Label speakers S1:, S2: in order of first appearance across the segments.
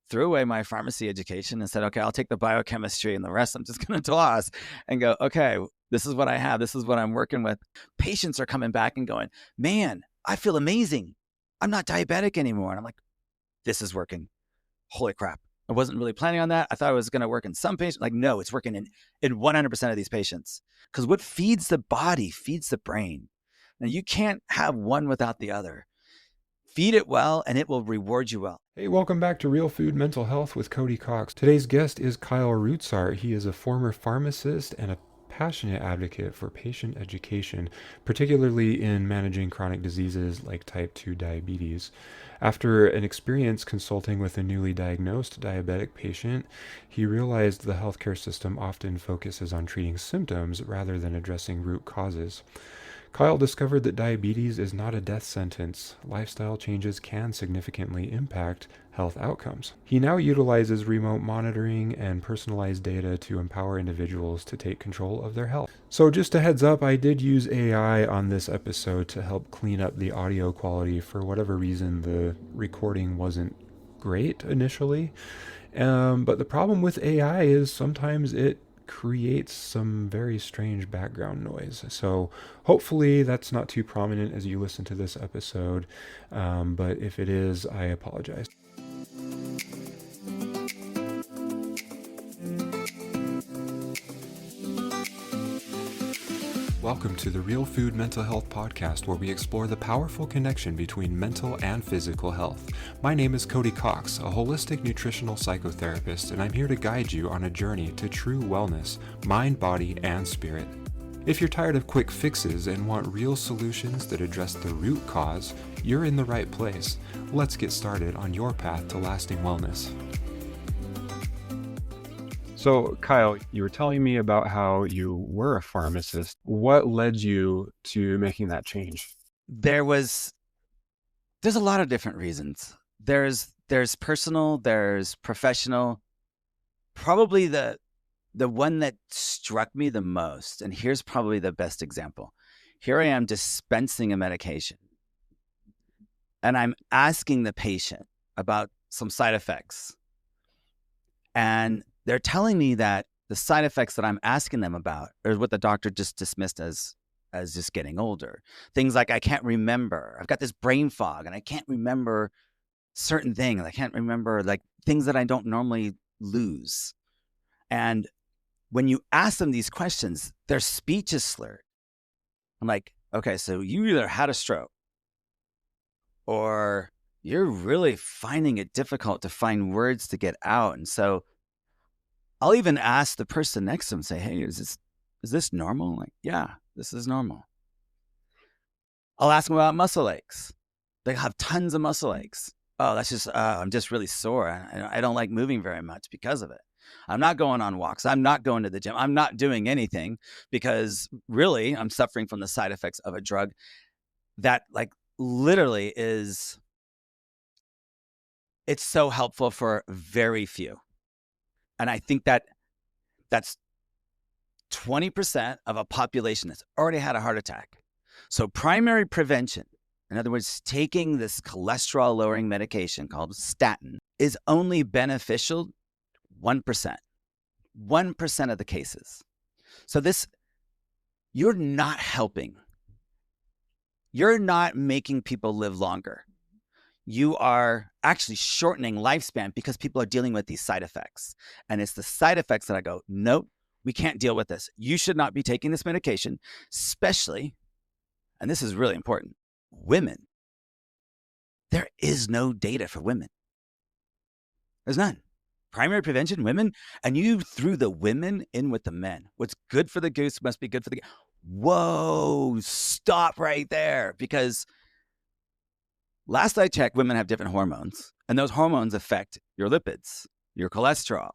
S1: threw away my pharmacy education and said, okay, I'll take the biochemistry and the rest I'm just going to toss and go, okay, this is what I have. This is what I'm working with. Patients are coming back and going, man, I feel amazing. I'm not diabetic anymore. And I'm like, this is working. Holy crap. I wasn't really planning on that. I thought it was going to work in some patients. Like, no, it's working in 100% of these patients. Because what feeds the body feeds the brain. Now, you can't have one without the other. Feed it well, and it will reward you well.
S2: Hey, welcome back to Real Food Mental Health with Cody Cox. Today's guest is Kyle Rootsaert. He is a former pharmacist and a passionate advocate for patient education, particularly in managing chronic diseases like type 2 diabetes. After an experience consulting with a newly diagnosed diabetic patient, he realized the healthcare system often focuses on treating symptoms rather than addressing root causes. Kyle discovered that diabetes is not a death sentence. Lifestyle changes can significantly impact health outcomes. He now utilizes remote monitoring and personalized data to empower individuals to take control of their health. So just a heads up, I did use AI on this episode to help clean up the audio quality. For whatever reason, the recording wasn't great initially. But the problem with AI is sometimes it creates some very strange background noise. So hopefully that's not too prominent as you listen to this episode. But if it is, I apologize. Welcome to the Real Food Mental Health Podcast, where we explore the powerful connection between mental and physical health. My name is Cody Cox, a holistic nutritional psychotherapist, and I'm here to guide you on a journey to true wellness, mind, body, and spirit. If you're tired of quick fixes and want real solutions that address the root cause, you're in the right place. Let's get started on your path to lasting wellness. So, Kyle, you were telling me about how you were a pharmacist. What led you to making that change?
S1: There's a lot of different reasons. There's personal, there's professional. Probably the one that struck me the most, and here's probably the best example. Here I am dispensing a medication, and I'm asking the patient about some side effects. And they're telling me that the side effects that I'm asking them about are what the doctor just dismissed as just getting older. Things like, I can't remember. I've got this brain fog and I can't remember certain things. I can't remember like things that I don't normally lose. And when you ask them these questions, their speech is slurred. I'm like, okay, so you either had a stroke or you're really finding it difficult to find words to get out. And so I'll even ask the person next to him, say, hey, is this normal? Like, yeah, this is normal. I'll ask them about muscle aches. They have tons of muscle aches. Oh, that's just, I'm just really sore. I don't like moving very much because of it. I'm not going on walks. I'm not going to the gym. I'm not doing anything because really I'm suffering from the side effects of a drug that like literally it's so helpful for very few. And I think that's 20% of a population that's already had a heart attack. So primary prevention, in other words, taking this cholesterol-lowering medication called statin, is only beneficial 1%. 1% of the cases. So you're not helping. You're not making people live longer. You are actually shortening lifespan because people are dealing with these side effects. And it's the side effects that I go, nope, we can't deal with this. You should not be taking this medication, especially, and this is really important, women. There is no data for women. There's none. Primary prevention, women, and you threw the women in with the men. What's good for the goose must be good for the gander. Whoa, stop right there, because last I checked, women have different hormones, and those hormones affect your lipids, your cholesterol.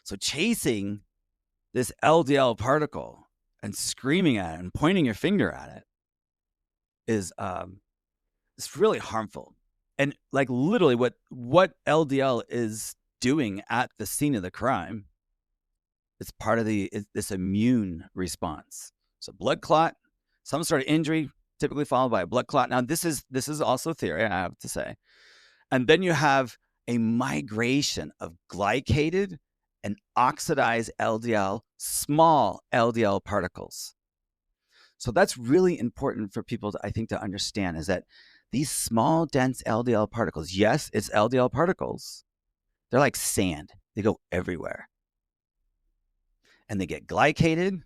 S1: So chasing this LDL particle and screaming at it and pointing your finger at it is it's really harmful. And like literally what LDL is doing at the scene of the crime, it's part of this immune response. So blood clot, some sort of injury, typically followed by a blood clot. Now, this is also theory, I have to say. And then you have a migration of glycated and oxidized LDL, small LDL particles. So that's really important for people to, I think, to understand, is that these small, dense LDL particles, yes, it's LDL particles. They're like sand. They go everywhere. And they get glycated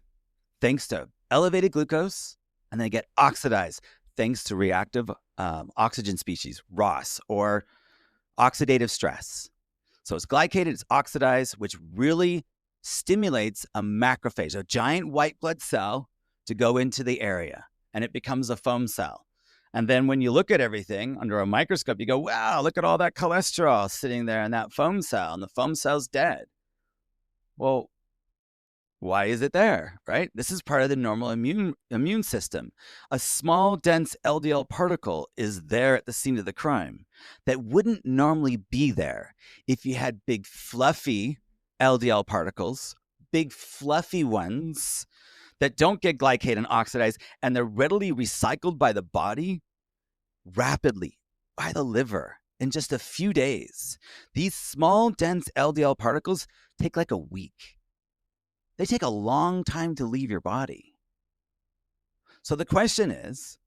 S1: thanks to elevated glucose, and they get oxidized thanks to reactive oxygen species, ROS, or oxidative stress. So it's glycated, it's oxidized, which really stimulates a macrophage, a giant white blood cell, to go into the area, and it becomes a foam cell. And then when you look at everything under a microscope, you go, wow, look at all that cholesterol sitting there in that foam cell, and the foam cell's dead. Well, why is it there, right? This is part of the normal immune system. A small, dense LDL particle is there at the scene of the crime that wouldn't normally be there if you had big, fluffy LDL particles, big, fluffy ones that don't get glycated and oxidized, and they're readily recycled by the body rapidly by the liver in just a few days. These small, dense LDL particles take like a week. They take a long time to leave your body. So the question is,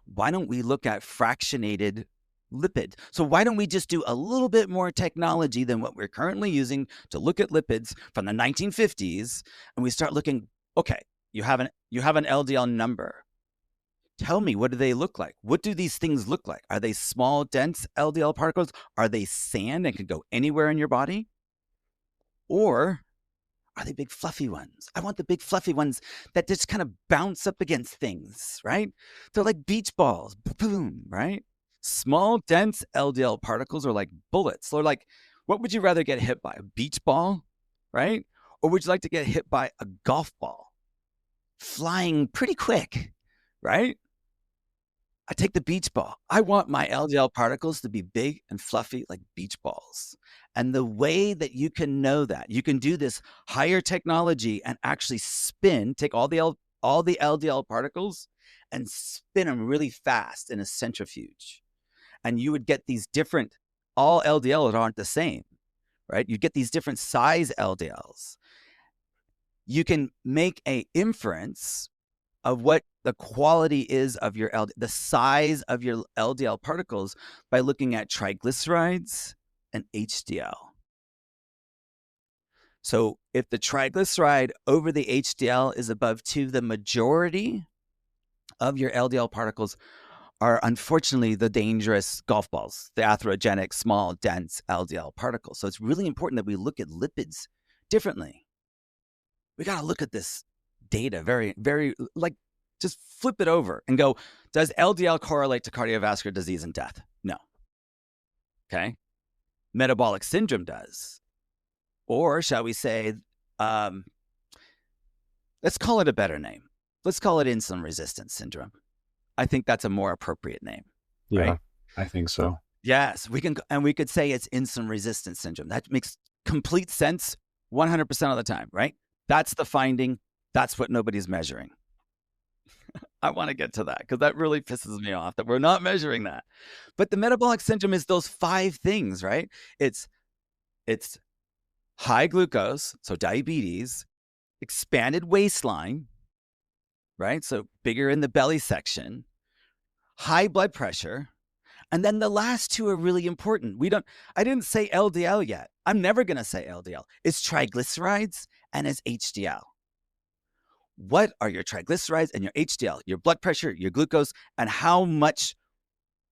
S1: why don't we look at fractionated lipid? So why don't we just do a little bit more technology than what we're currently using to look at lipids from the 1950s, and we start looking, okay, you have an LDL number. Tell me, what do they look like? What do these things look like? Are they small, dense LDL particles? Are they sand and can go anywhere in your body? Or are they big fluffy ones? I want the big fluffy ones that just kind of bounce up against things, right? They're like beach balls, boom, right? Small, dense LDL particles are like bullets. They're like, what would you rather get hit by? A beach ball, right? Or would you like to get hit by a golf ball flying pretty quick, right? I take the beach ball. I want my LDL particles to be big and fluffy like beach balls. And the way that you can know that, you can do this higher technology and actually take all the LDL particles and spin them really fast in a centrifuge. And you would get these different, all LDLs aren't the same, right? You get these different size LDLs. You can make an inference of what the quality is of your the size of your LDL particles by looking at triglycerides and HDL. So if the triglyceride over the HDL is above 2, the majority of your LDL particles are unfortunately the dangerous golf balls, the atherogenic, small, dense LDL particles. So it's really important that we look at lipids differently. We got to look at this data very, very, like, just flip it over and go, does LDL correlate to cardiovascular disease and death? No. Okay. Metabolic syndrome does. Or shall we say, let's call it a better name. Let's call it insulin resistance syndrome. I think that's a more appropriate name.
S2: Yeah,
S1: right?
S2: I think so.
S1: Yes, we could say it's insulin resistance syndrome. That makes complete sense 100% of the time, right? That's the finding. That's what nobody's measuring. I want to get to that because that really pisses me off that we're not measuring that. But the metabolic syndrome is those 5 things, right? It's high glucose, so diabetes, expanded waistline, right? So bigger in the belly section, high blood pressure, and then the last 2 are really important. I didn't say LDL yet. I'm never going to say LDL. It's triglycerides and it's HDL. What are your triglycerides and your HDL, your blood pressure, your glucose, and how much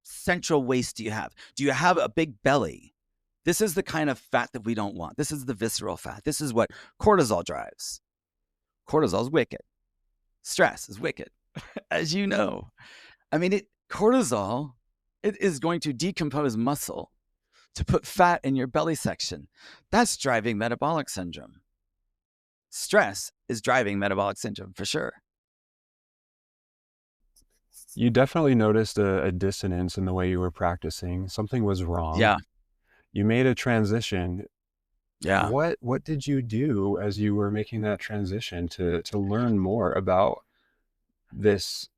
S1: central waist do you have? Do you have a big belly? This is the kind of fat that we don't want. This is the visceral fat. This is what cortisol drives. Cortisol is wicked. Stress is wicked, as you know. I mean, cortisol, it is going to decompose muscle to put fat in your belly section. That's driving metabolic syndrome. Stress is driving metabolic syndrome for sure.
S2: You definitely noticed a dissonance in the way you were practicing. Something was wrong.
S1: Yeah.
S2: You made a transition.
S1: Yeah.
S2: What did you do as you were making that transition to learn more about this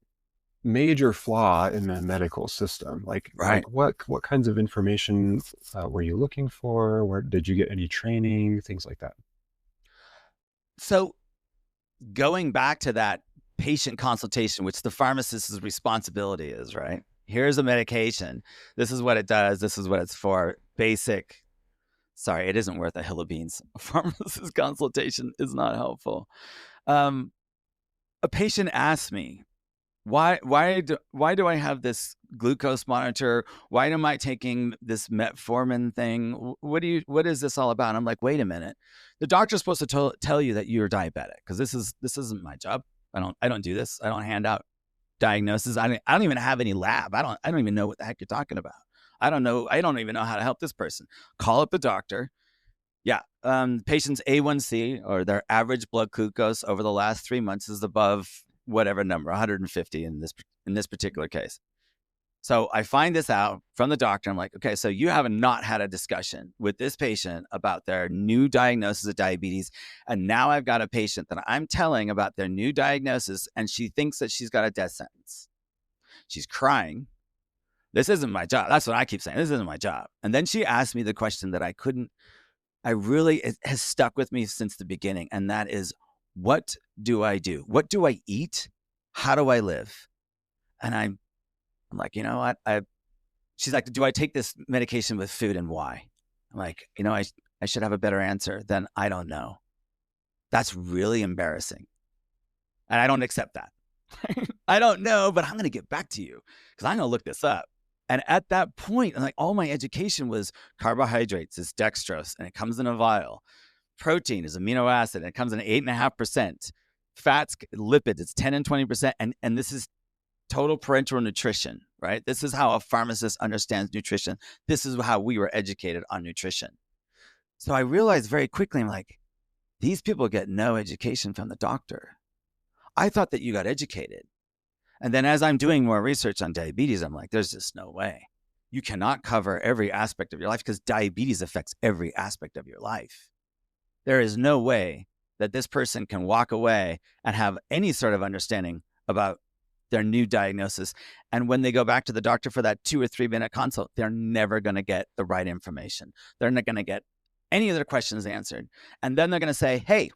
S2: major flaw in the medical system?
S1: Right.
S2: What kinds of information were you looking for? Where did you get any training? Things like that.
S1: So going back to that patient consultation, which the pharmacist's responsibility is, right? Here's a medication. This is what it does. This is what it's for. Basic. Sorry, it isn't worth a hill of beans. A pharmacist consultation is not helpful. A patient asked me, why do I have this glucose monitor? Why am I taking this metformin thing? What is this all about? And I'm like, wait a minute. The doctor's supposed to tell you that you're diabetic, because this isn't my job. I don't do this. I don't hand out diagnoses. I don't even have any lab. I don't even know what the heck you're talking about. I don't know. I don't even know how to help this person. Call up the doctor. Yeah. Patient's A1C, or their average blood glucose over the last 3 months, is above whatever number, 150 in this particular case. So I find this out from the doctor. I'm like, okay, so you have not had a discussion with this patient about their new diagnosis of diabetes. And now I've got a patient that I'm telling about their new diagnosis, and she thinks that she's got a death sentence. She's crying. This isn't my job. That's what I keep saying. This isn't my job. And then she asked me the question that it has stuck with me since the beginning. And that is, what do I do? What do I eat? How do I live? And I'm like, you know what? She's like, do I take this medication with food, and why? I'm like, I should have a better answer than I don't know. That's really embarrassing. And I don't accept that. I don't know, but I'm going to get back to you because I'm going to look this up. And at that point, like, all my education was carbohydrates is dextrose, and it comes in a vial. Protein is amino acid, and it comes in 8.5%. Fats, lipids, it's 10 and 20%. And this is total parenteral nutrition, right? This is how a pharmacist understands nutrition. This is how we were educated on nutrition. So I realized very quickly, I'm like, these people get no education from the doctor. I thought that you got educated. And then as I'm doing more research on diabetes, I'm like, there's just no way. You cannot cover every aspect of your life, because diabetes affects every aspect of your life. There is no way that this person can walk away and have any sort of understanding about their new diagnosis. And when they go back to the doctor for that 2 or 3 minute consult, they're never going to get the right information. They're not going to get any of their questions answered. And then they're going to say, hey,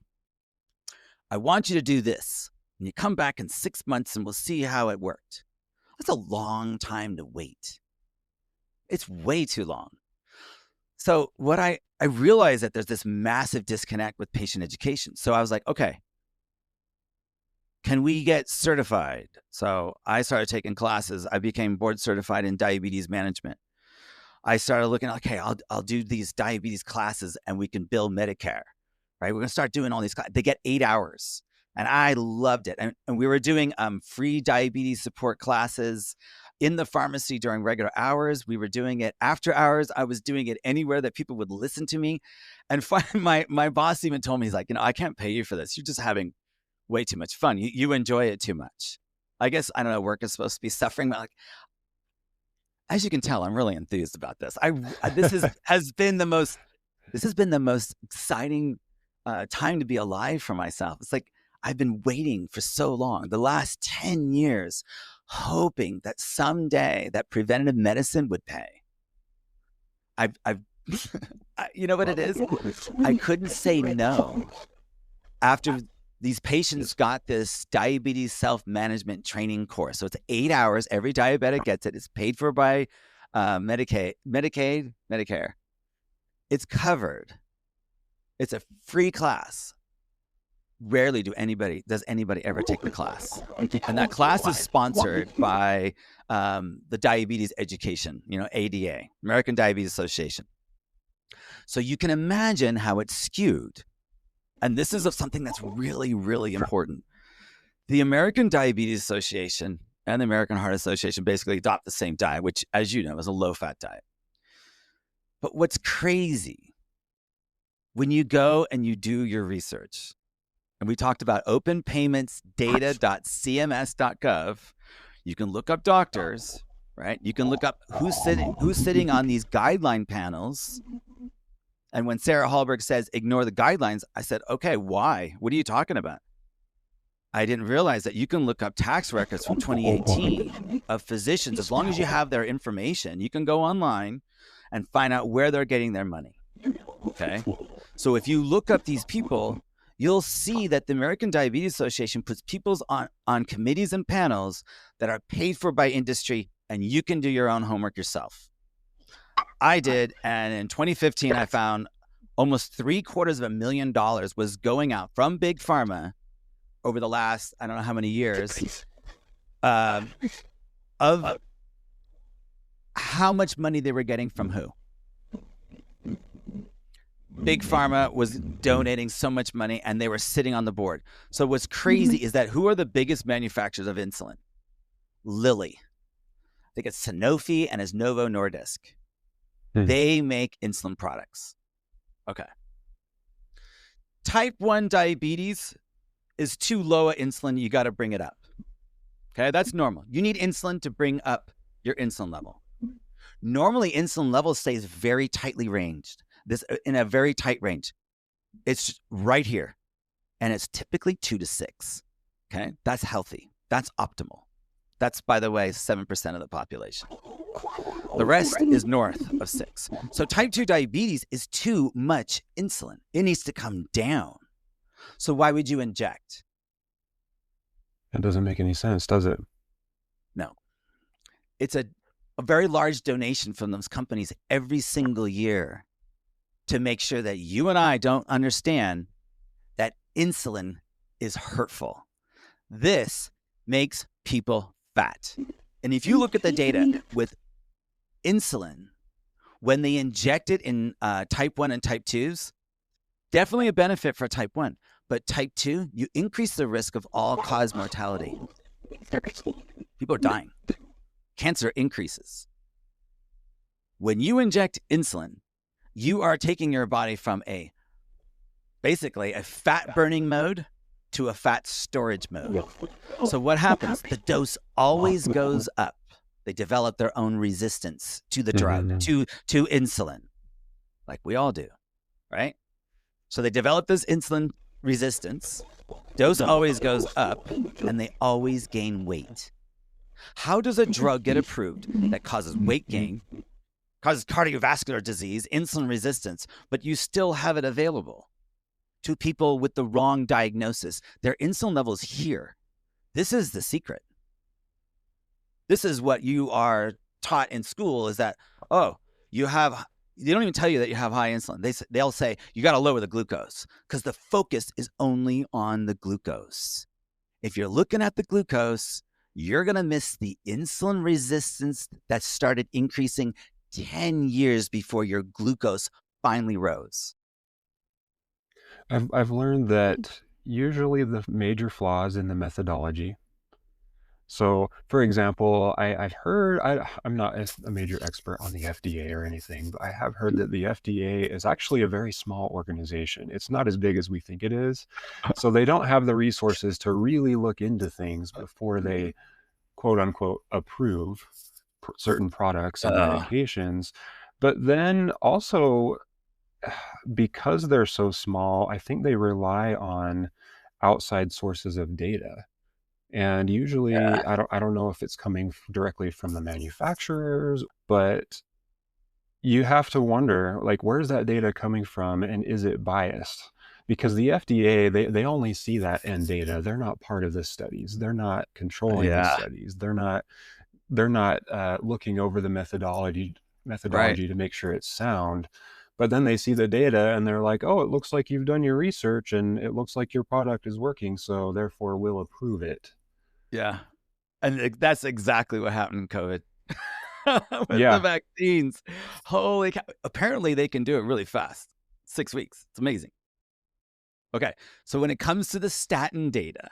S1: I want you to do this. And you come back in 6 months and we'll see how it worked. That's a long time to wait. It's way too long. So what I realized that there's this massive disconnect with patient education. So I was like, okay, can we get certified? So I started taking classes. I became board certified in diabetes management. I started looking, okay, I'll do these diabetes classes and we can bill Medicare, right? We're going to start doing all these classes. They get 8 hours. And I loved it. And we were doing free diabetes support classes in the pharmacy during regular hours. We were doing it after hours. I was doing it anywhere that people would listen to me. And my boss even told me, he's like, I can't pay you for this. You're just having way too much fun. You enjoy it too much. I guess, I don't know, work is supposed to be suffering. But, like, as you can tell, I'm really enthused about this. This has been the most exciting time to be alive for myself. It's like, I've been waiting for so long, the last 10 years, hoping that someday that preventative medicine would pay. I've you know what it is? I couldn't say no after these patients got this diabetes self-management training course. So it's 8 hours. Every diabetic gets it. It's paid for by Medicare. It's covered. It's a free class. Rarely does anybody ever take the class. And that class is sponsored by the diabetes education, ADA, American Diabetes Association. So you can imagine how it's skewed. And this is something that's really, really important. The American Diabetes Association and the American Heart Association basically adopt the same diet, which, as you know, is a low-fat diet. But what's crazy, when you go and you do your research, and we talked about openpaymentsdata.cms.gov. You can look up doctors, right? You can look up who's sitting on these guideline panels. And when Sarah Hallberg says, ignore the guidelines, I said, okay, why? What are you talking about? I didn't realize that you can look up tax records from 2018 of physicians. As long as you have their information, you can go online and find out where they're getting their money. Okay. So if you look up these people, you'll see that the American Diabetes Association puts people on committees and panels that are paid for by industry, and you can do your own homework yourself. I did. And in 2015, I found almost $750,000 was going out from Big Pharma over the last, I don't know how many years, of how much money they were getting from who. Big Pharma was donating so much money, and they were sitting on the board. So what's crazy is that who are the biggest manufacturers of insulin? Lilly. I think it's Sanofi and it's Novo Nordisk. They make insulin products. Okay. Type 1 diabetes is too low a insulin. You got to bring it up. Okay, that's normal. You need insulin to bring up your insulin level. Normally, insulin level stays very tightly ranged. This in a very tight range. It's right here, and it's typically 2 to 6. Okay, that's healthy. That's optimal. That's, by the way, 7% of the population. The rest is north of 6. So type 2 diabetes is too much insulin. It needs to come down. So why would you inject?
S2: That doesn't make any sense, does it?
S1: No. It's a very large donation from those companies every single year to make sure that you and I don't understand that insulin is hurtful. This makes people fat. And if you look at the data with insulin, when they inject it in type 1 and type 2s, definitely a benefit for type 1. But type 2, you increase the risk of all-cause mortality. People are dying. Cancer increases. When you inject insulin, you are taking your body from basically a fat-burning mode to a fat storage mode. So what happens? The dose always goes up. They develop their own resistance to the drug, to insulin, like we all do, right? So they develop this insulin resistance, dose always goes up, and they always gain weight. How does a drug get approved that causes weight gain, causes cardiovascular disease, insulin resistance, but you still have it available to people with the wrong diagnosis? Their insulin level is here. This is the secret. This is what you are taught in school, is that, they don't even tell you that you have high insulin. They'll say, you got to lower the glucose, because the focus is only on the glucose. If you're looking at the glucose, you're going to miss the insulin resistance that started increasing 10 years before your glucose finally rose.
S2: I've learned that usually the major flaws in the methodology. So, for example, I've heard, I'm not a major expert on the FDA or anything, but I have heard that the FDA is actually a very small organization. It's not as big as we think it is. So they don't have the resources to really look into things before they, quote unquote, approve certain products and medications. But then also, because they're so small, I think they rely on outside sources of data. And usually, I don't know if it's coming directly from the manufacturers, but you have to wonder, like, where's that data coming from, and is it biased? Because the FDA, they only see that end data. They're not part of the studies. They're not controlling the studies. They're not looking over the methodology to make sure it's sound. But then they see the data and they're like, oh, it looks like you've done your research and it looks like your product is working, so therefore we'll approve it.
S1: Yeah. And that's exactly what happened in COVID with the vaccines. Holy cow. Apparently they can do it really fast. 6 weeks. It's amazing. Okay. So when it comes to the statin data,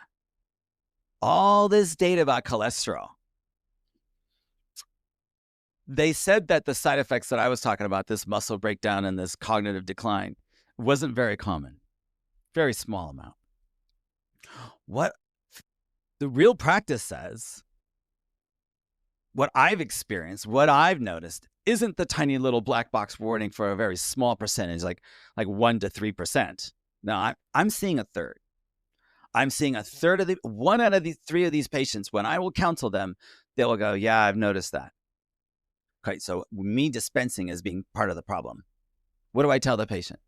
S1: all this data about cholesterol, they said that the side effects that I was talking about, this muscle breakdown and this cognitive decline, wasn't very common. Very small amount. What the real practice says, what I've experienced, what I've noticed, isn't the tiny little black box warning for a very small percentage, like 1 to 3%. No, I'm seeing a third. I'm seeing one out of the three of these patients, when I will counsel them, they will go, yeah, I've noticed that. Okay, so me dispensing is being part of the problem. What do I tell the patient?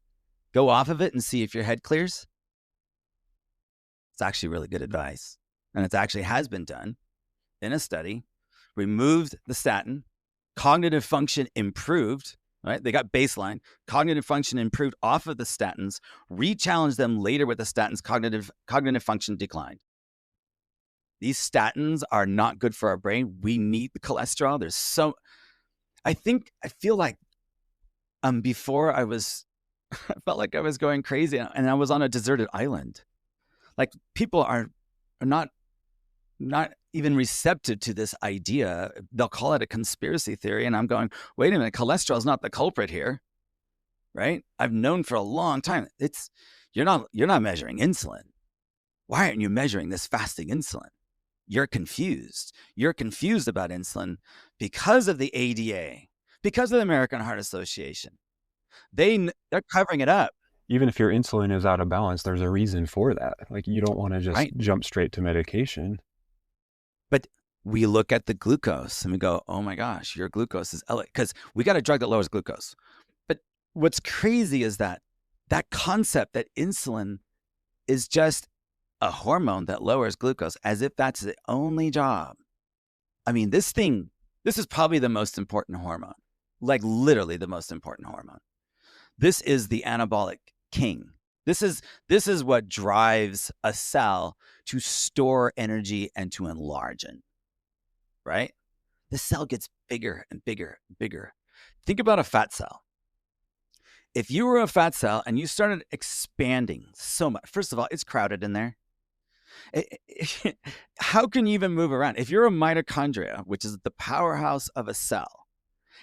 S1: Go off of it and see if your head clears. It's actually really good advice. And it actually has been done in a study. Removed the statin, cognitive function improved, right? They got baseline, cognitive function improved off of the statins, re-challenged them later with the statins, cognitive function declined. These statins are not good for our brain. We need the cholesterol. I feel like before I felt like I was going crazy and I was on a deserted island. Like people are not even receptive to this idea. They'll call it a conspiracy theory. And I'm going, wait a minute, cholesterol is not the culprit here, right? I've known for a long time. You're not measuring insulin. Why aren't you measuring this fasting insulin? You're confused. You're confused about insulin because of the ADA, because of the American Heart Association. They're covering it up.
S2: Even if your insulin is out of balance, there's a reason for that. Like you don't want to just jump straight to medication.
S1: But we look at the glucose and we go, oh my gosh, your glucose is elevated, because we got a drug that lowers glucose. But what's crazy is that concept that insulin is just a hormone that lowers glucose, as if that's the only job. I mean, this is probably the most important hormone, like literally the most important hormone. This is the anabolic king. This is what drives a cell to store energy and to enlarge it, right? The cell gets bigger and bigger and bigger. Think about a fat cell. If you were a fat cell and you started expanding so much, first of all, it's crowded in there. How can you even move around? If you're a mitochondria, which is the powerhouse of a cell,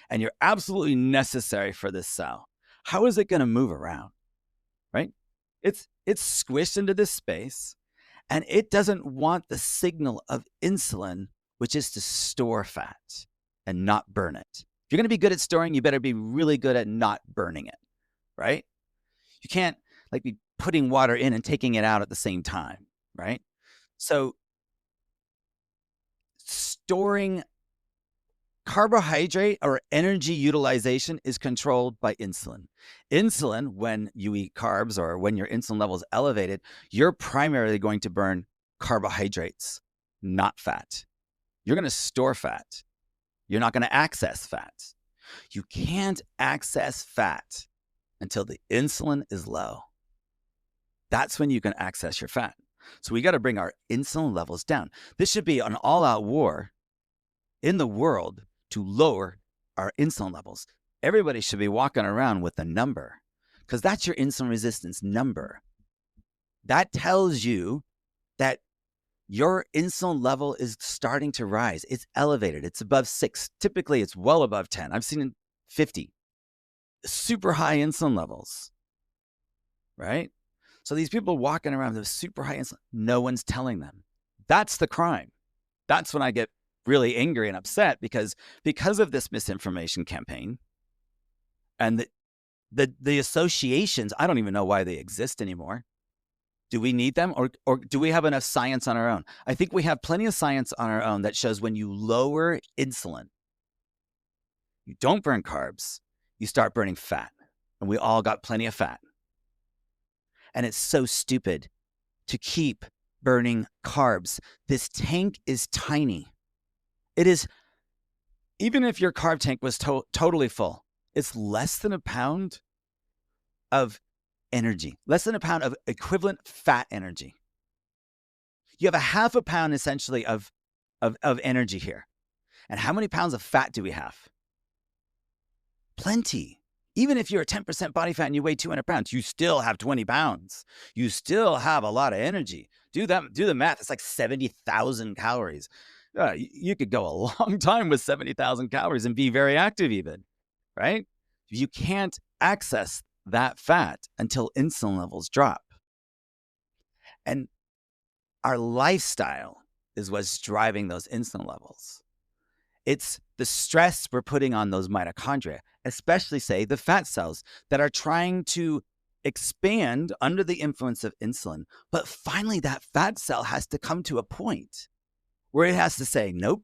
S1: and you're absolutely necessary for this cell, how is it going to move around, right? It's squished into this space, and it doesn't want the signal of insulin, which is to store fat and not burn it. If you're going to be good at storing, you better be really good at not burning it, right? You can't be putting water in and taking it out at the same time, right? So storing carbohydrate or energy utilization is controlled by insulin. Insulin, when you eat carbs or when your insulin level is elevated, you're primarily going to burn carbohydrates, not fat. You're going to store fat. You're not going to access fat. You can't access fat until the insulin is low. That's when you can access your fat. So we got to bring our insulin levels down. This should be an all-out war in the world to lower our insulin levels. Everybody should be walking around with a number, because that's your insulin resistance number. That tells you that your insulin level is starting to rise. It's elevated. It's above 6. Typically, it's well above 10. I've seen 50. Super high insulin levels, right? So these people walking around with super high insulin, no one's telling them. That's the crime. That's when I get really angry and upset, because of this misinformation campaign and the associations. I don't even know why they exist anymore. Do we need them, or do we have enough science on our own? I think we have plenty of science on our own that shows when you lower insulin, you don't burn carbs, you start burning fat. And we all got plenty of fat. And it's so stupid to keep burning carbs. This tank is tiny. It is, even if your carb tank was totally full, it's less than a pound of energy, less than a pound of equivalent fat energy. You have a half a pound essentially of energy here. And how many pounds of fat do we have? Plenty. Even if you're a 10% body fat and you weigh 200 pounds, you still have 20 pounds. You still have a lot of energy. Do the math. It's like 70,000 calories. You could go a long time with 70,000 calories and be very active even, right? You can't access that fat until insulin levels drop. And our lifestyle is what's driving those insulin levels. It's the stress we're putting on those mitochondria, especially, say, the fat cells that are trying to expand under the influence of insulin. But finally, that fat cell has to come to a point where it has to say, nope,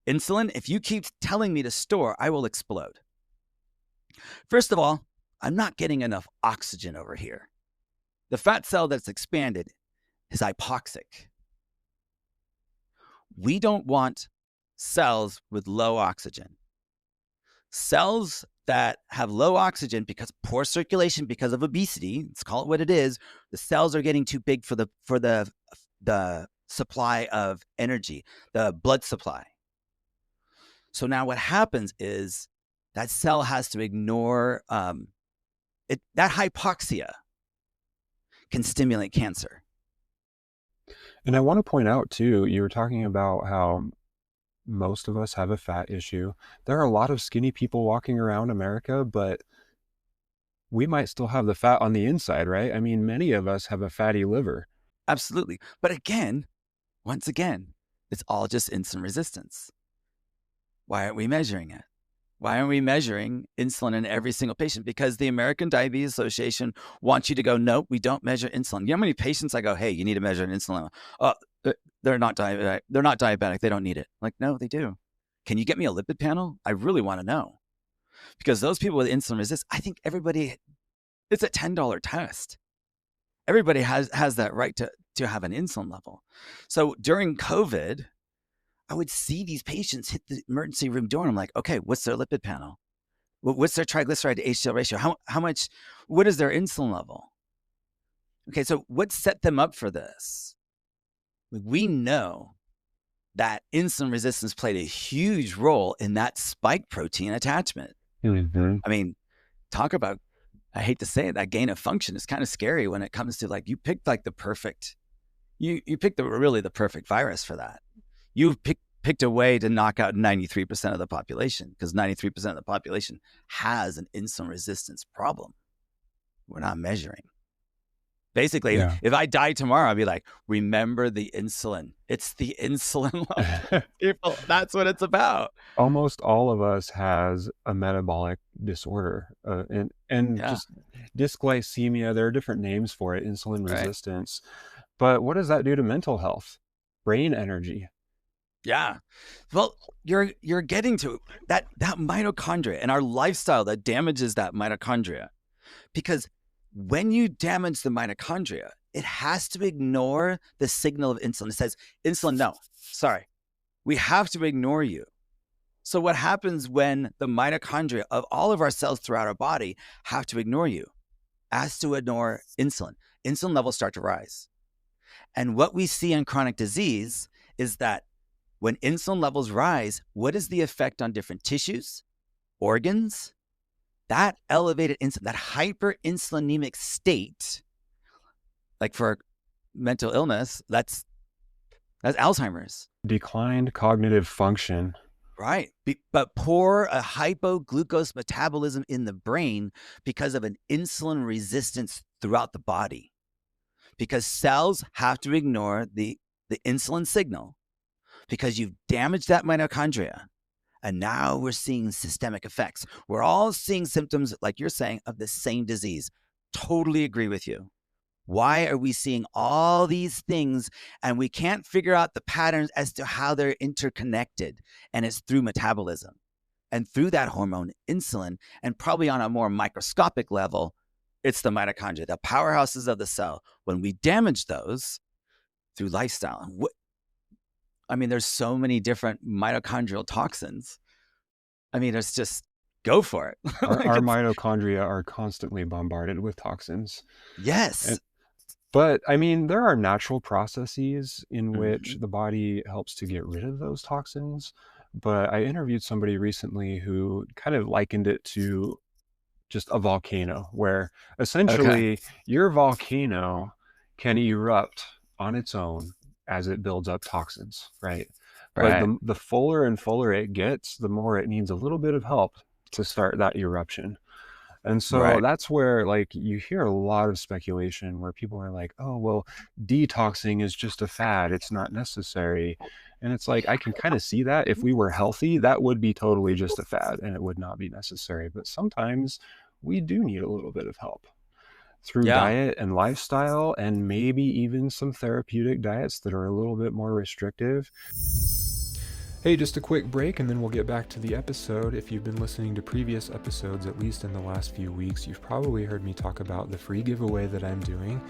S1: insulin, if you keep telling me to store, I will explode. First of all, I'm not getting enough oxygen over here. The fat cell that's expanded is hypoxic. We don't want cells with low oxygen. Cells that have low oxygen because of poor circulation, because of obesity, let's call it what it is, the cells are getting too big for the supply of energy, the blood supply. So now what happens is that cell has to ignore it. That hypoxia can stimulate cancer.
S2: And I want to point out too, you were talking about how most of us have a fat issue. There are a lot of skinny people walking around America, but we might still have the fat on the inside, right? I mean, many of us have a fatty liver.
S1: Absolutely. But again, once again, it's all just insulin resistance. Why aren't we measuring it? Why aren't we measuring insulin in every single patient? Because the American Diabetes Association wants you to go, nope, we don't measure insulin. You know how many patients I go, hey, you need to measure an insulin. They're not diabetic. They're not diabetic. They don't need it. Like, no, they do. Can you get me a lipid panel? I really want to know. Because those people with insulin resistance, I think everybody, it's a $10 test. Everybody has that right to have an insulin level. So during COVID, I would see these patients hit the emergency room door, and I'm like, okay, what's their lipid panel? What's their triglyceride to HDL ratio? How much? What is their insulin level? Okay, so what set them up for this? We know that insulin resistance played a huge role in that spike protein attachment.
S2: Mm-hmm.
S1: I mean, talk about, I hate to say it, that gain of function is kind of scary when it comes to like, you picked like the perfect, you picked the perfect virus for that. You've picked a way to knock out 93% of the population, because 93% of the population has an insulin resistance problem. We're not measuring. Basically,
S2: Yeah.
S1: if I die tomorrow, I'll be like, remember the insulin. It's the insulin level. People, that's what it's about.
S2: Almost all of us has a metabolic disorder, and just dysglycemia. There are different names for it, insulin resistance. But what does that do to mental health, brain energy?
S1: Yeah. Well, you're getting to that mitochondria and our lifestyle that damages that mitochondria. Because when you damage the mitochondria, it has to ignore the signal of insulin. It says, insulin, no, sorry, we have to ignore you. So what happens when the mitochondria of all of our cells throughout our body have to ignore you? As to ignore insulin, insulin levels start to rise. And what we see in chronic disease is that when insulin levels rise, what is the effect on different tissues, organs? That elevated insulin, that hyperinsulinemic state, like for mental illness, that's Alzheimer's.
S2: Declined cognitive function.
S1: Right. But poor hypoglucose metabolism in the brain because of an insulin resistance throughout the body. Because cells have to ignore the insulin signal because you've damaged that mitochondria. And now we're seeing systemic effects. We're all seeing symptoms, like you're saying, of the same disease. Totally agree with you. Why are we seeing all these things and we can't figure out the patterns as to how they're interconnected? And it's through metabolism and through that hormone, insulin, and probably on a more microscopic level, it's the mitochondria, the powerhouses of the cell. When we damage those through lifestyle, I mean, there's so many different mitochondrial toxins. I mean, it's just go for it.
S2: Our mitochondria are constantly bombarded with toxins.
S1: Yes.
S2: But I mean, there are natural processes in which the body helps to get rid of those toxins. But I interviewed somebody recently who kind of likened it to just a volcano, where essentially your volcano can erupt on its own as it builds up toxins, right? But the fuller and fuller it gets, the more it needs a little bit of help to start that eruption. And so that's where, like, you hear a lot of speculation where people are like, oh, well, detoxing is just a fad. It's not necessary. And it's like, I can kind of see that. If we were healthy, that would be totally just a fad and it would not be necessary. But sometimes we do need a little bit of help. through
S1: Yeah.
S2: diet and lifestyle, and maybe even some therapeutic diets that are a little bit more restrictive. Hey, just a quick break and then we'll get back to the episode. If you've been listening to previous episodes, at least in the last few weeks, you've probably heard me talk about the free giveaway that I'm doing.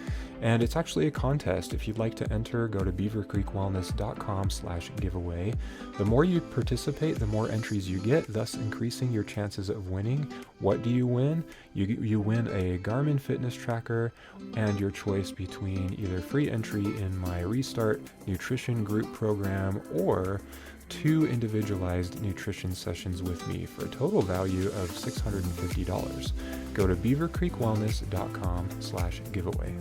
S2: And it's actually a contest. If you'd like to enter, go to beavercreekwellness.com/giveaway. The more you participate, the more entries you get, thus increasing your chances of winning. What do you win? You win a Garmin fitness tracker and your choice between either free entry in my Restart nutrition group program or 2 individualized nutrition sessions with me for a total value of $650. Go to beavercreekwellness.com/giveaway.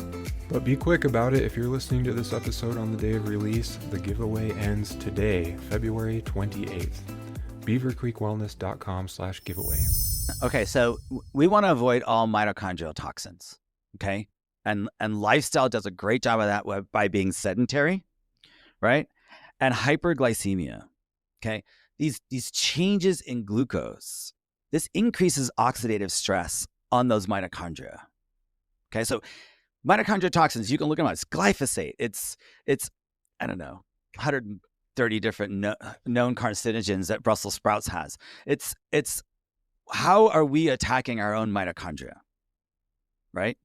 S2: But be quick about it. If you're listening to this episode on the day of release, the giveaway ends today, February 28th. beavercreekwellness.com/giveaway.
S1: Okay, so we want to avoid all mitochondrial toxins, okay? And lifestyle does a great job of that by being sedentary, right? And hyperglycemia, okay? These changes in glucose, this increases oxidative stress on those mitochondria, okay? So mitochondrial toxins, you can look them up. It's glyphosate. It's I don't know, 130 different known carcinogens that Brussels sprouts has. It's how are we attacking our own mitochondria, right?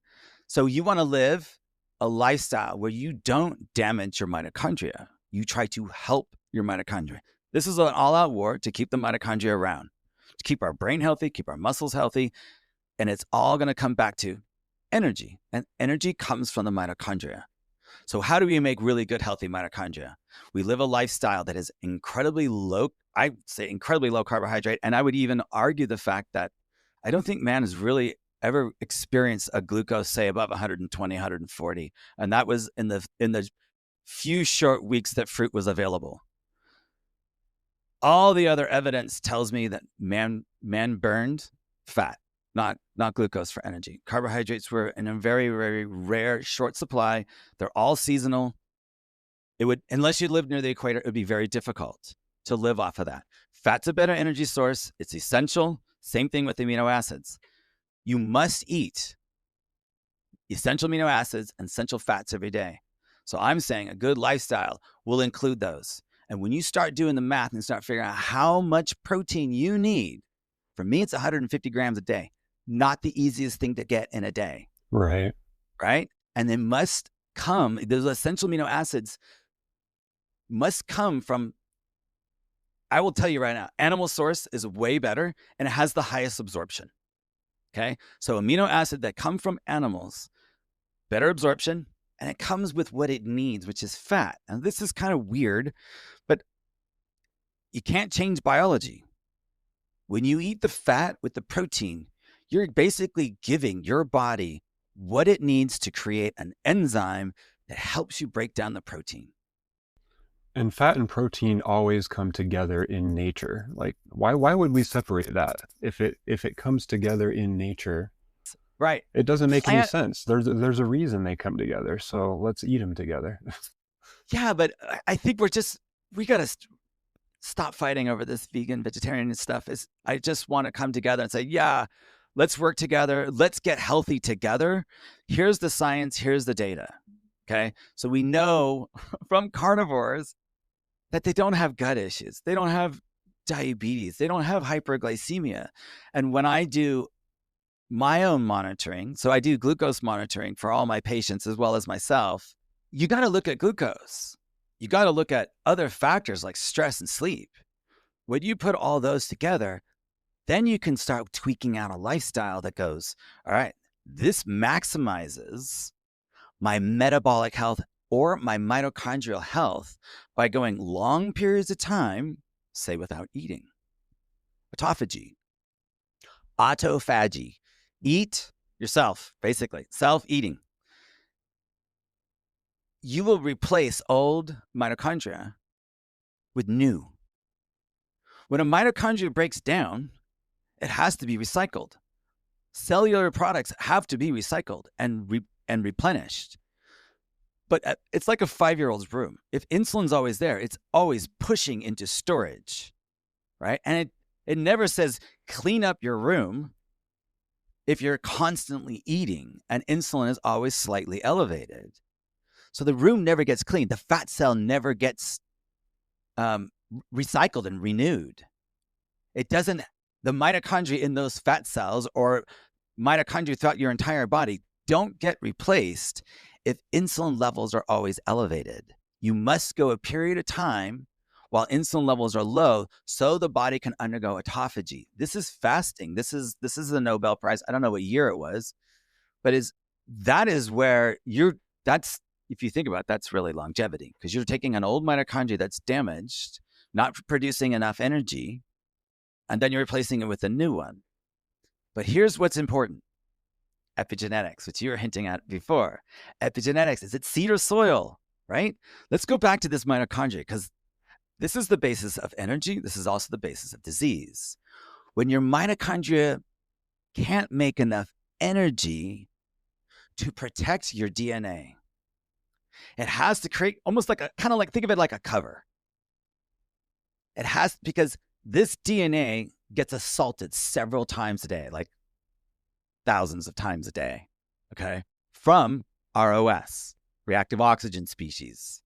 S1: So you want to live a lifestyle where you don't damage your mitochondria. You try to help your mitochondria. This is an all-out war to keep the mitochondria around, to keep our brain healthy, keep our muscles healthy, and it's all going to come back to energy, and energy comes from the mitochondria. So how do we make really good, healthy mitochondria? We live a lifestyle that is incredibly low, I say incredibly low carbohydrate, and I would even argue the fact that I don't think man has really ever experienced a glucose, say, above 120, 140, and that was in the few short weeks that fruit was available. All the other evidence tells me that man burned fat, not glucose for energy. Carbohydrates were in a very, very rare short supply. They're all seasonal. It would, unless you live near the equator, it would be very difficult to live off of that. Fat's a better energy source. It's essential. Same thing with amino acids. You must eat essential amino acids and essential fats every day. So I'm saying a good lifestyle will include those. And when you start doing the math and start figuring out how much protein you need, for me, it's 150 grams a day. Not the easiest thing to get in a day.
S2: Right.
S1: Right? And they must come, those essential amino acids must come from, I will tell you right now, animal source is way better and it has the highest absorption. Okay? So amino acid that come from animals, better absorption, and it comes with what it needs, which is fat. And this is kind of weird, but you can't change biology. When you eat the fat with the protein, you're basically giving your body what it needs to create an enzyme that helps you break down the protein.
S2: And fat and protein always come together in nature. Like, why would we separate that if it comes together in nature?
S1: Right.
S2: It doesn't make any sense. There's a reason they come together. So let's eat them together.
S1: Yeah, but I think we got to stop fighting over this vegan, vegetarian stuff. I just want to come together and say, yeah, let's work together. Let's get healthy together. Here's the science. Here's the data. Okay. So we know from carnivores that they don't have gut issues. They don't have diabetes. They don't have hyperglycemia. And when I do my own monitoring, so I do glucose monitoring for all my patients as well as myself, you got to look at glucose. You got to look at other factors like stress and sleep. When you put all those together, then you can start tweaking out a lifestyle that goes, all right, this maximizes my metabolic health or my mitochondrial health by going long periods of time, say without eating. Autophagy. Autophagy. Eat yourself, basically, self-eating. You will replace old mitochondria with new. When a mitochondria breaks down, it has to be recycled. Cellular products have to be recycled and replenished. But it's like a 5-year-old's room. If insulin's always there, it's always pushing into storage, right? And it never says clean up your room. if you're constantly eating and insulin is always slightly elevated. So the room never gets cleaned. The fat cell never gets recycled and renewed. It doesn't, the mitochondria in those fat cells or mitochondria throughout your entire body don't get replaced if insulin levels are always elevated. You must go a period of time while insulin levels are low so the body can undergo autophagy. This is fasting. This is the Nobel Prize. I don't know what year it was, but that is where that's, if you think about it, that's really longevity, because you're taking an old mitochondria that's damaged, not producing enough energy, and then you're replacing it with a new one. But here's what's important. Epigenetics, which you were hinting at before. Epigenetics, is it seed or soil, right? Let's go back to this mitochondria, because this is the basis of energy. This is also the basis of disease. When your mitochondria can't make enough energy to protect your DNA, it has to create almost like think of it like a cover. It has, because this DNA gets assaulted several times a day, like thousands of times a day, okay, from ROS, reactive oxygen species.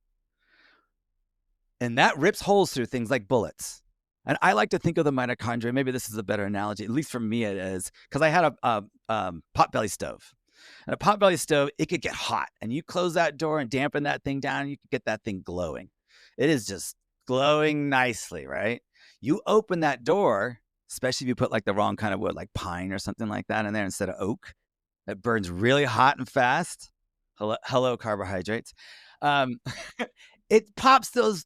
S1: And that rips holes through things like bullets. And I like to think of the mitochondria, maybe this is a better analogy, at least for me it is, because I had a potbelly stove. And a potbelly stove, it could get hot. And you close that door and dampen that thing down, and you could get that thing glowing. It is just glowing nicely, right? You open that door, especially if you put like the wrong kind of wood, like pine or something like that in there instead of oak, that burns really hot and fast. Hello carbohydrates. It pops those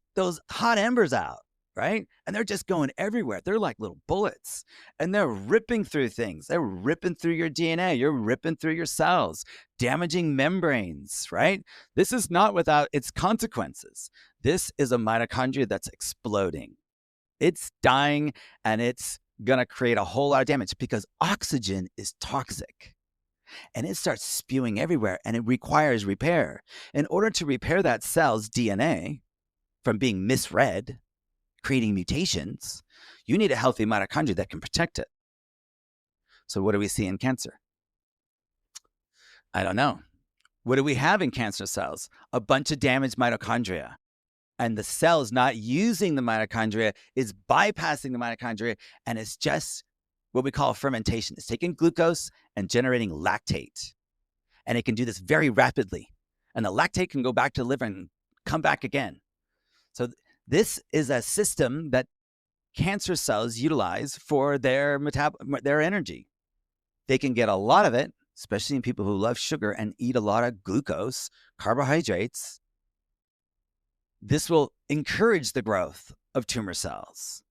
S1: hot embers out, right? And they're just going everywhere. They're like little bullets, and they're ripping through things. They're ripping through your DNA. You're ripping through your cells, damaging membranes, right? This is not without its consequences. This is a mitochondria that's exploding. It's dying, and it's going to create a whole lot of damage because oxygen is toxic. And it starts spewing everywhere, and it requires repair. In order to repair that cell's DNA from being misread, creating mutations, you need a healthy mitochondria that can protect it. So what do we see in cancer? I don't know. What do we have in cancer cells? A bunch of damaged mitochondria. And the cell is not using the mitochondria, is bypassing the mitochondria, and it's just what we call fermentation. It's taking glucose and generating lactate. And it can do this very rapidly. And the lactate can go back to the liver and come back again. So this is a system that cancer cells utilize for their energy. They can get a lot of it, especially in people who love sugar and eat a lot of glucose, carbohydrates. This will encourage the growth of tumor cells.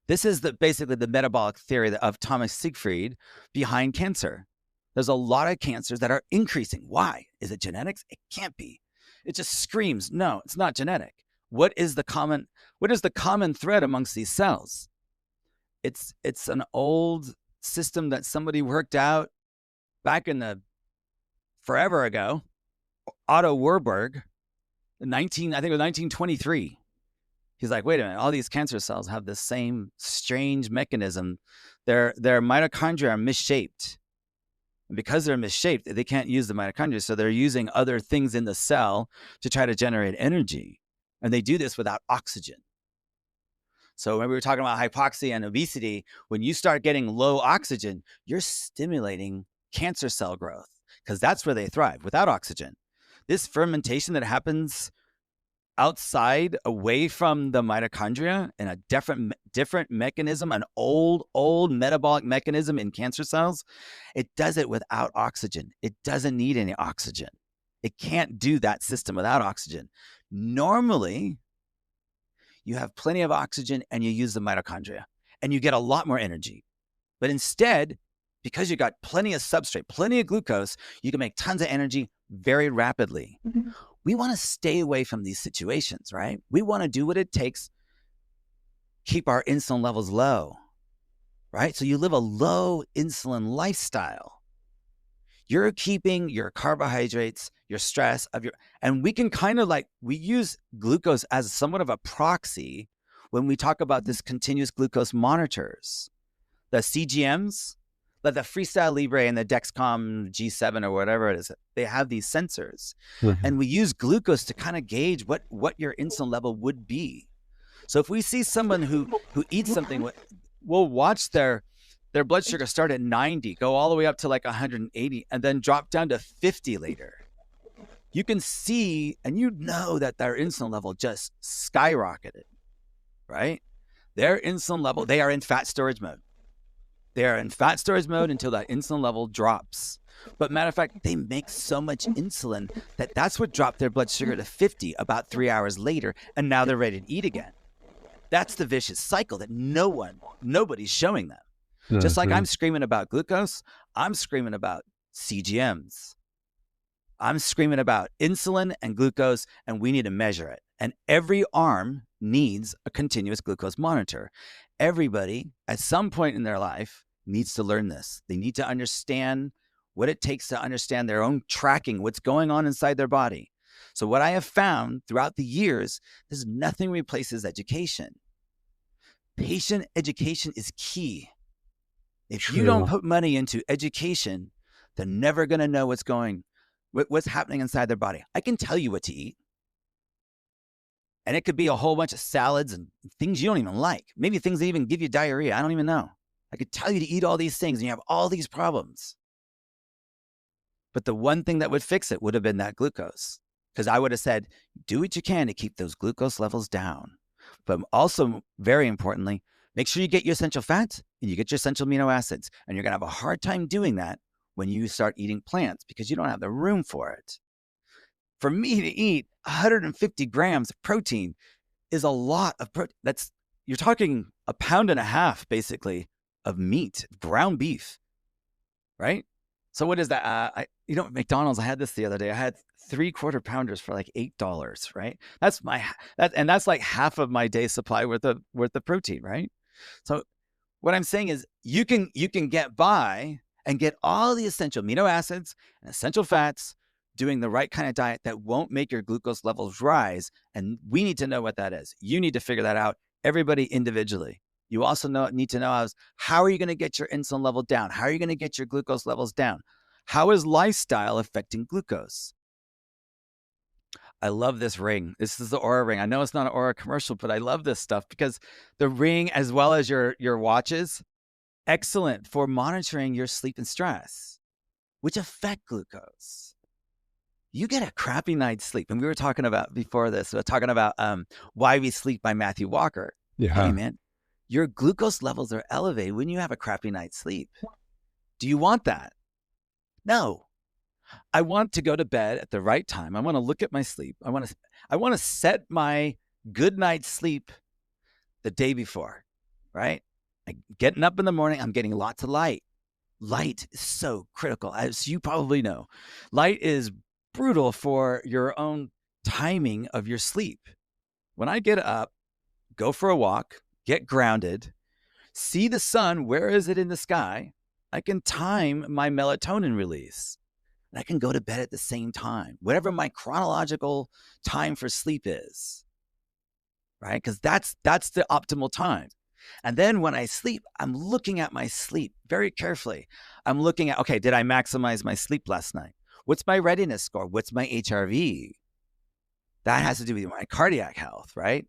S1: This is basically the metabolic theory of Thomas Siegfried behind cancer. There's a lot of cancers that are increasing. Why? Is it genetics? It can't be. It just screams, no, it's not genetic. What is the common thread amongst these cells? It's an old system that somebody worked out back in forever ago. Otto Warburg, I think it was 1923. He's like, wait a minute, all these cancer cells have the same strange mechanism. Their mitochondria are misshaped. And because they're misshaped, they can't use the mitochondria, so they're using other things in the cell to try to generate energy. And they do this without oxygen. So when we were talking about hypoxia and obesity, when you start getting low oxygen, you're stimulating cancer cell growth because that's where they thrive, without oxygen. This fermentation that happens outside, away from the mitochondria, in a different mechanism, an old metabolic mechanism in cancer cells, it does it without oxygen. It doesn't need any oxygen. It can't do that system without oxygen. Normally, you have plenty of oxygen and you use the mitochondria and you get a lot more energy. But instead, because you got plenty of substrate, plenty of glucose, you can make tons of energy very rapidly. Mm-hmm. We want to stay away from these situations, right? We want to do what it takes, keep our insulin levels low, right? So you live a low insulin lifestyle. You're keeping your carbohydrates, your stress and we can we use glucose as somewhat of a proxy when we talk about this continuous glucose monitors. The CGMs, Like the Freestyle Libre and the Dexcom G7 or whatever it is, they have these sensors.
S2: Mm-hmm.
S1: And we use glucose to kind of gauge what your insulin level would be. So if we see someone who eats something, we'll watch their blood sugar start at 90, go all the way up to like 180, and then drop down to 50 later. You can see, and you know that their insulin level just skyrocketed, right? Their insulin level, they are in fat storage mode. They are in fat storage mode until that insulin level drops. But matter of fact, they make so much insulin that's what dropped their blood sugar to 50 about 3 hours later, and now they're ready to eat again. That's the vicious cycle that nobody's showing them.
S2: Mm-hmm.
S1: Just like I'm screaming about glucose, I'm screaming about CGMs. I'm screaming about insulin and glucose, and we need to measure it. And every arm needs a continuous glucose monitor. Everybody, at some point in their life, needs to learn this. They need to understand what it takes to understand their own tracking, what's going on inside their body. So what I have found throughout the years is nothing replaces education. Patient education is key. If you don't put money into education, they're never going to know what's happening inside their body. I can tell you what to eat. And it could be a whole bunch of salads and things you don't even like. Maybe things that even give you diarrhea. I don't even know. I could tell you to eat all these things and you have all these problems. But the one thing that would fix it would have been that glucose. Because I would have said, do what you can to keep those glucose levels down. But also, very importantly, make sure you get your essential fats and you get your essential amino acids. And you're going to have a hard time doing that when you start eating plants because you don't have the room for it. For me to eat 150 grams of protein is a lot of protein. You're talking 1.5 pounds basically of meat, ground beef, right? So what is that? McDonald's, I had this the other day. I had 3/4 pounders for like $8, right? That's like half of my day supply worth of protein, right? So what I'm saying is you can get by and get all the essential amino acids and essential fats doing the right kind of diet that won't make your glucose levels rise. And we need to know what that is. You need to figure that out, everybody individually. You also need to know how are you going to get your insulin level down? How are you going to get your glucose levels down? How is lifestyle affecting glucose? I love this ring. This is the Oura ring. I know it's not an Oura commercial, but I love this stuff because the ring, as well as your watches, excellent for monitoring your sleep and stress, which affect glucose. You get a crappy night's sleep. And we were talking about before this, Why We Sleep by Matthew Walker.
S2: Yeah.
S1: Hey, man, your glucose levels are elevated when you have a crappy night's sleep. Do you want that? No. I want to go to bed at the right time. I want to look at my sleep. I want to set my good night's sleep the day before, right? Getting up in the morning, I'm getting lots of light. Light is so critical, as you probably know. Light is brutal for your own timing of your sleep. When I get up, go for a walk, get grounded, see the sun, where is it in the sky? I can time my melatonin release. And I can go to bed at the same time, whatever my chronological time for sleep is, right? Because that's the optimal time. And then when I sleep, I'm looking at my sleep very carefully. I'm looking at, okay, did I maximize my sleep last night? What's my readiness score? What's my HRV? That has to do with my cardiac health, right?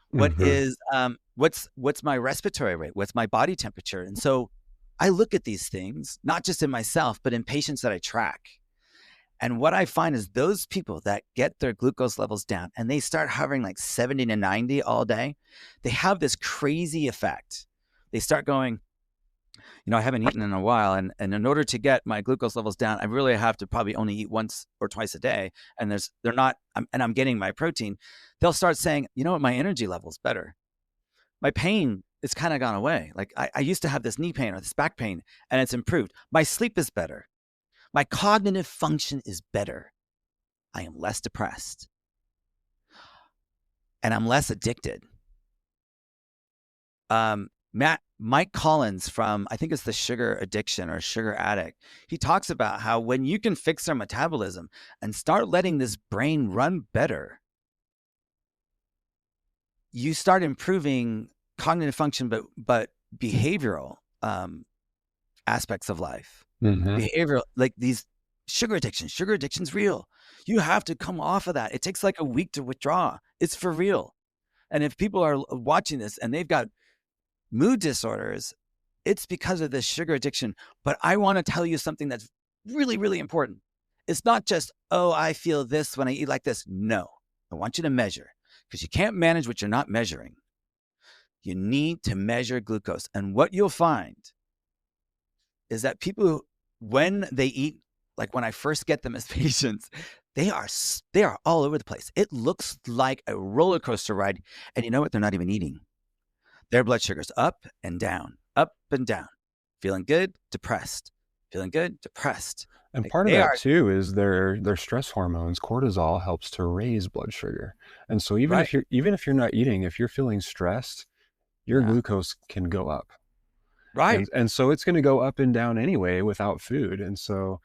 S1: What is what's my respiratory rate? What's my body temperature? And so I look at these things, not just in myself, but in patients that I track. And what I find is those people that get their glucose levels down and they start hovering like 70 to 90 all day, they have this crazy effect. They start going, I haven't eaten in a while. And in order to get my glucose levels down, I really have to probably only eat once or twice a day. And I'm getting my protein. They'll start saying, you know what, my energy level's better. My pain it's kind of gone away. Like I used to have this knee pain or this back pain and it's improved. My sleep is better. My cognitive function is better. I am less depressed. And I'm less addicted. Mike Collins from, I think it's the Sugar Addiction or Sugar Addict. He talks about how when you can fix our metabolism and start letting this brain run better, you start improving cognitive function, but behavioral aspects of life.
S2: Mm-hmm.
S1: Behavioral, like these sugar addiction's real. You have to come off of that. It takes like a week to withdraw. It's for real. And if people are watching this and they've got mood disorders, it's because of this sugar addiction. But I want to tell you something that's really, really important. It's not just, oh, I feel this when I eat like this. No, I want you to measure, because you can't manage what you're not measuring. You need to measure glucose. And what you'll find is that people, when they eat, like when I first get them as patients, they are all over the place. It looks like a roller coaster ride. And you know what? They're not even eating. Their blood sugar's up and down, feeling good, depressed, feeling good, depressed.
S2: And
S1: Like
S2: part of
S1: they
S2: that
S1: are
S2: too is their stress hormones. Cortisol helps to raise blood sugar. And so
S1: right.
S2: even if you're not eating, if you're feeling stressed, your
S1: Yeah.
S2: glucose can go up.
S1: Right.
S2: And so it's going to go up and down anyway without food. And so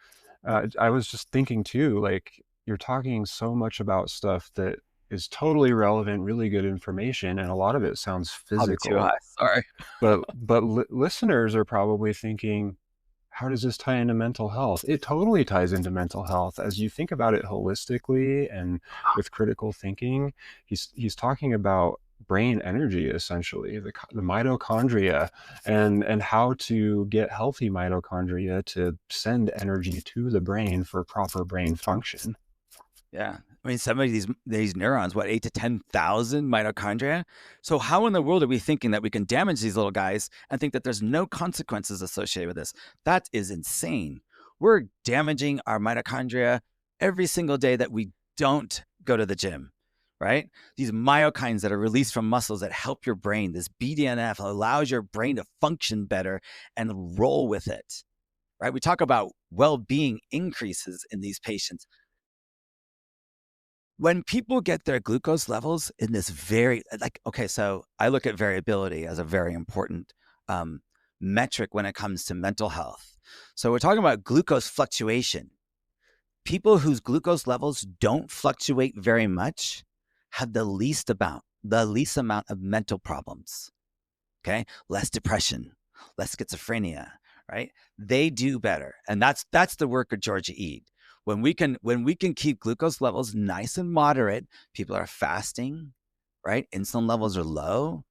S2: I was just thinking too, like you're talking so much about stuff that is totally relevant, really good information, and a lot of it sounds
S1: Probably too
S2: physical.
S1: high. Sorry.
S2: But listeners are probably thinking, how does this tie into mental health? It totally ties into mental health as you think about it holistically and with critical thinking. He's talking about brain energy, essentially the mitochondria, and how to get healthy mitochondria to send energy to the brain for proper brain function.
S1: Yeah. I mean, some of these neurons, what, 8 to 10,000 mitochondria? So how in the world are we thinking that we can damage these little guys and think that there's no consequences associated with this? That is insane. We're damaging our mitochondria every single day that we don't go to the gym, right? These myokines that are released from muscles that help your brain, this BDNF allows your brain to function better and roll with it, right? We talk about well-being increases in these patients. When people get their glucose levels in this okay, so I look at variability as a very important metric when it comes to mental health. So we're talking about glucose fluctuation. People whose glucose levels don't fluctuate very much have the least amount of mental problems. Okay, less depression, less schizophrenia, right? They do better, and that's the work of Georgia Ede. When we can keep glucose levels nice and moderate, people are fasting, right? Insulin levels are low.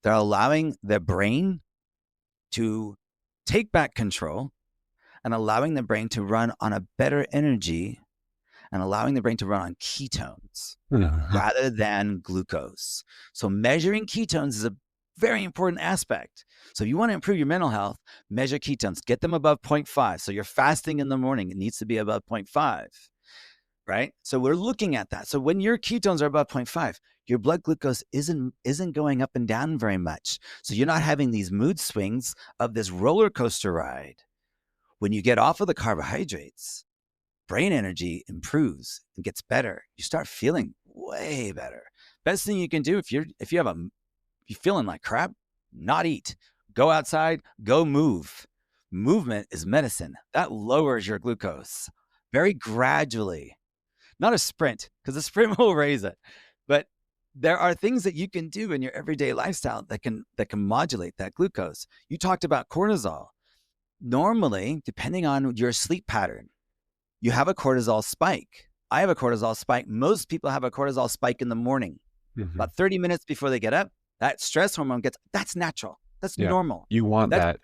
S1: They're allowing their brain to take back control and allowing the brain to run on a better energy and allowing the brain to run on ketones rather than glucose. So measuring ketones is a very important aspect. So if you want to improve your mental health, measure ketones, get them above 0.5. So you're fasting in the morning, it needs to be above 0.5, right? So we're looking at that. So when your ketones are above 0.5, your blood glucose isn't going up and down very much. So you're not having these mood swings of this roller coaster ride. When you get off of the carbohydrates, brain energy improves and gets better. You start feeling way better. Best thing you can do if you're feeling like crap, not eat. Go outside, go move. Movement is medicine. That lowers your glucose very gradually. Not a sprint, because a sprint will raise it. But there are things that you can do in your everyday lifestyle that can modulate that glucose. You talked about cortisol. Normally, depending on your sleep pattern, you have a cortisol spike. I have a cortisol spike. Most people have a cortisol spike in the morning.
S2: Mm-hmm.
S1: About 30 minutes before they get up, that stress hormone that's natural. That's
S2: Yeah,
S1: normal.
S2: you want that.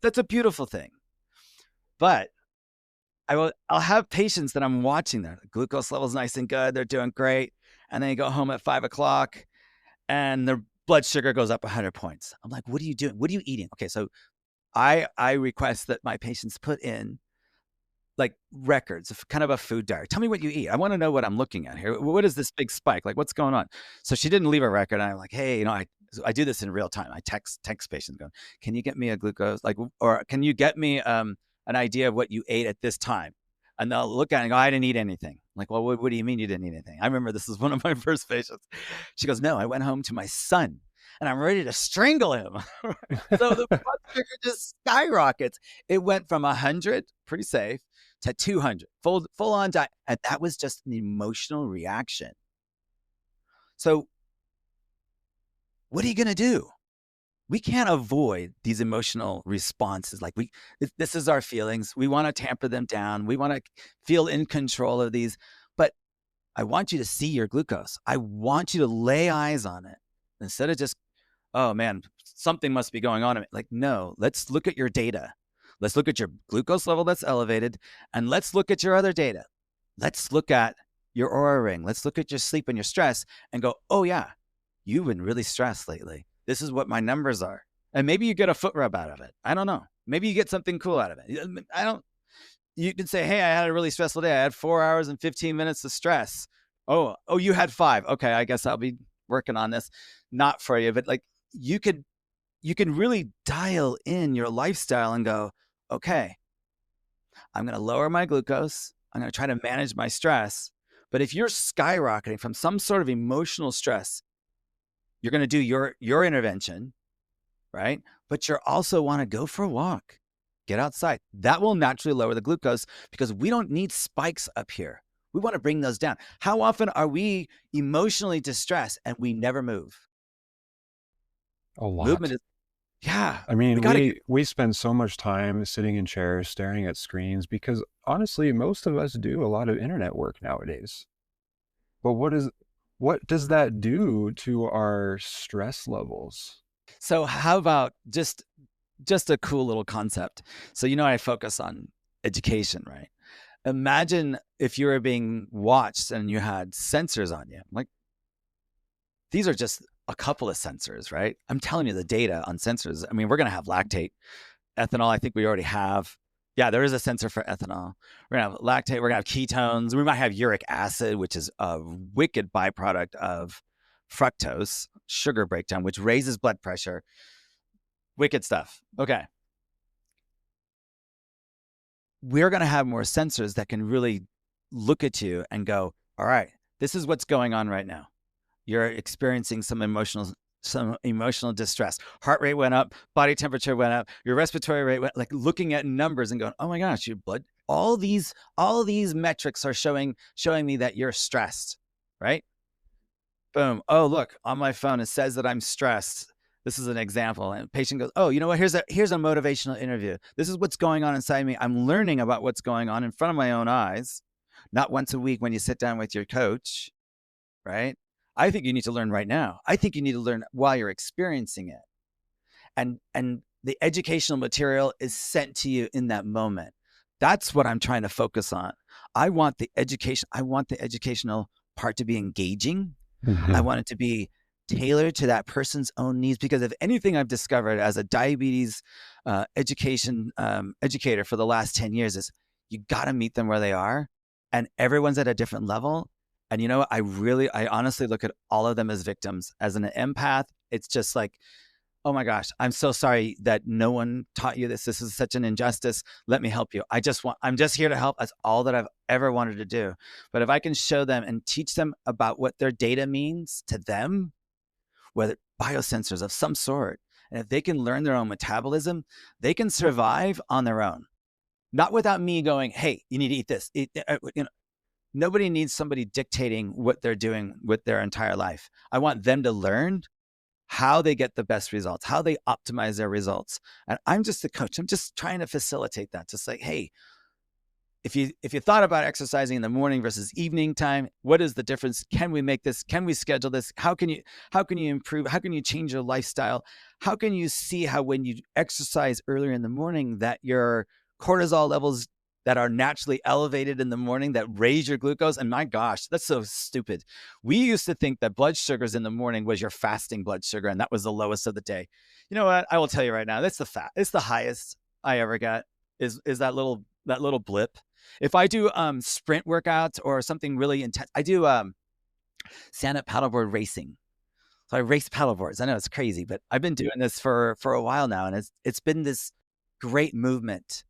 S1: That's a beautiful thing. But I'll have patients that I'm watching their glucose level's nice and good. They're doing great. And then they go home at 5 o'clock and their blood sugar goes up 100 points. I'm like, what are you doing? What are you eating? Okay, so I request that my patients put in like records of kind of a food diary. Tell me what you eat. I want to know what I'm looking at here. What is this big spike? Like, what's going on? So she didn't leave a record. And I'm like, hey, I do this in real time. I text patients going, can you get me a glucose? Or can you get me an idea of what you ate at this time? And they'll look at it and go, I didn't eat anything. I'm like, well, what do you mean you didn't eat anything? I remember this is one of my first patients. She goes, no, I went home to my son and I'm ready to strangle him. So the blood sugar just skyrockets. It went from 100, pretty safe, to 200, full on diet. And that was just an emotional reaction. So what are you going to do? we can't avoid these emotional responses. Like this is our feelings. We want to tamper them down. We want to feel in control of these. But I want you to see your glucose. I want you to lay eyes on it instead of just, oh man, something must be going on. Like, no, let's look at your data. Let's look at your glucose level that's elevated, and let's look at your other data. Let's look at your Oura ring. Let's look at your sleep and your stress and go, oh yeah, you've been really stressed lately. This is what my numbers are. And maybe you get a foot rub out of it. I don't know. Maybe you get something cool out of it. You can say, hey, I had a really stressful day. I had 4 hours and 15 minutes of stress. Oh, you had 5. Okay, I guess I'll be working on this. Not for you, but like you can really dial in your lifestyle and go, okay, I'm going to lower my glucose. I'm going to try to manage my stress. But if you're skyrocketing from some sort of emotional stress, you're going to do your intervention, right? But you also want to go for a walk, get outside. That will naturally lower the glucose because we don't need spikes up here. We want to bring those down. How often are we emotionally distressed and we never move?
S2: A
S1: Movement
S2: lot.
S1: is, yeah.
S3: I mean,
S1: gotta
S3: we spend so much time sitting in chairs, staring at screens, because honestly, most of us do a lot of internet work nowadays. But what does that do to our stress levels?
S1: So how about just a cool little concept? So I focus on education, right? Imagine if you were being watched and you had sensors on you. Like, these are just a couple of sensors, right? I'm telling you the data on sensors. I mean, we're going to have lactate, ethanol. I think we already have. Yeah, there is a sensor for ethanol. We're going to have lactate. We're going to have ketones. We might have uric acid, which is a wicked byproduct of fructose, sugar breakdown, which raises blood pressure. Wicked stuff. Okay. We're going to have more sensors that can really look at you and go, all right, this is what's going on right now. You're experiencing some emotional distress. Heart rate went up, body temperature went up, your respiratory rate went, like looking at numbers and going, oh my gosh, your blood, all these metrics are showing me that you're stressed, right? Boom. Oh, look, on my phone, it says that I'm stressed. This is an example. And patient goes, oh, you know what? Here's a motivational interview. This is what's going on inside me. I'm learning about what's going on in front of my own eyes, not once a week when you sit down with your coach, right? I think you need to learn right now. I think you need to learn while you're experiencing it. And the educational material is sent to you in that moment. That's what I'm trying to focus on. I want the educational part to be engaging. I want it to be tailored to that person's own needs, because if anything I've discovered as a diabetes educator for the last 10 years is you got to meet them where they are, and everyone's at a different level. And you know what? I honestly look at all of them as victims. As an empath, it's just like, oh my gosh, I'm so sorry that no one taught you this. This is such an injustice. Let me help you. I'm just here to help. That's all that I've ever wanted to do. But if I can show them and teach them about what their data means to them, whether biosensors of some sort, and if they can learn their own metabolism, they can survive on their own. Not without me going, hey, you need to eat this. Nobody needs somebody dictating what they're doing with their entire life. I want them to learn how they get the best results, how they optimize their results. And I'm just the coach. I'm just trying to facilitate that. Just like, hey, if you thought about exercising in the morning versus evening time, what is the difference? Can we make this? Can we schedule this? How can you improve? How can you change your lifestyle? How can you see how when you exercise earlier in the morning that your cortisol levels that are naturally elevated in the morning that raise your glucose? And my gosh, that's so stupid. We used to think that blood sugars in the morning was your fasting blood sugar, and that was the lowest of the day. You know what? I will tell you right now, it's the highest I ever got is that little blip. If I do sprint workouts or something really intense, I do stand-up paddleboard racing. So I race paddleboards. I know it's crazy, but I've been doing this for a while now, and it's been this great movement.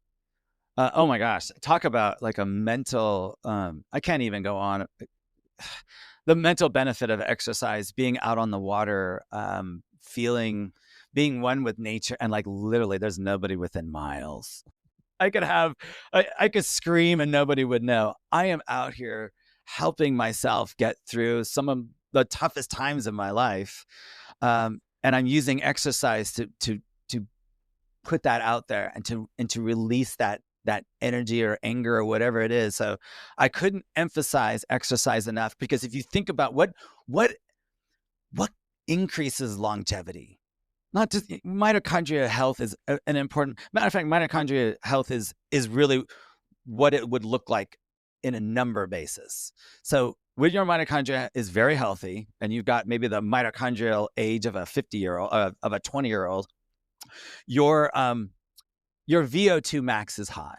S1: Oh my gosh, talk about like a mental, I can't even go on. The mental benefit of exercise, being out on the water, being one with nature, and like literally there's nobody within miles. I could scream and nobody would know. I am out here helping myself get through some of the toughest times in my life. And I'm using exercise to put that out there and to release that energy or anger or whatever it is. So I couldn't emphasize exercise enough, because if you think about what increases longevity, not just mitochondria health is an important matter of fact. Mitochondria health is really what it would look like in a number basis. So when your mitochondria is very healthy and you've got maybe the mitochondrial age of a 50-year-old, of a 20-year-old, your VO2 max is high.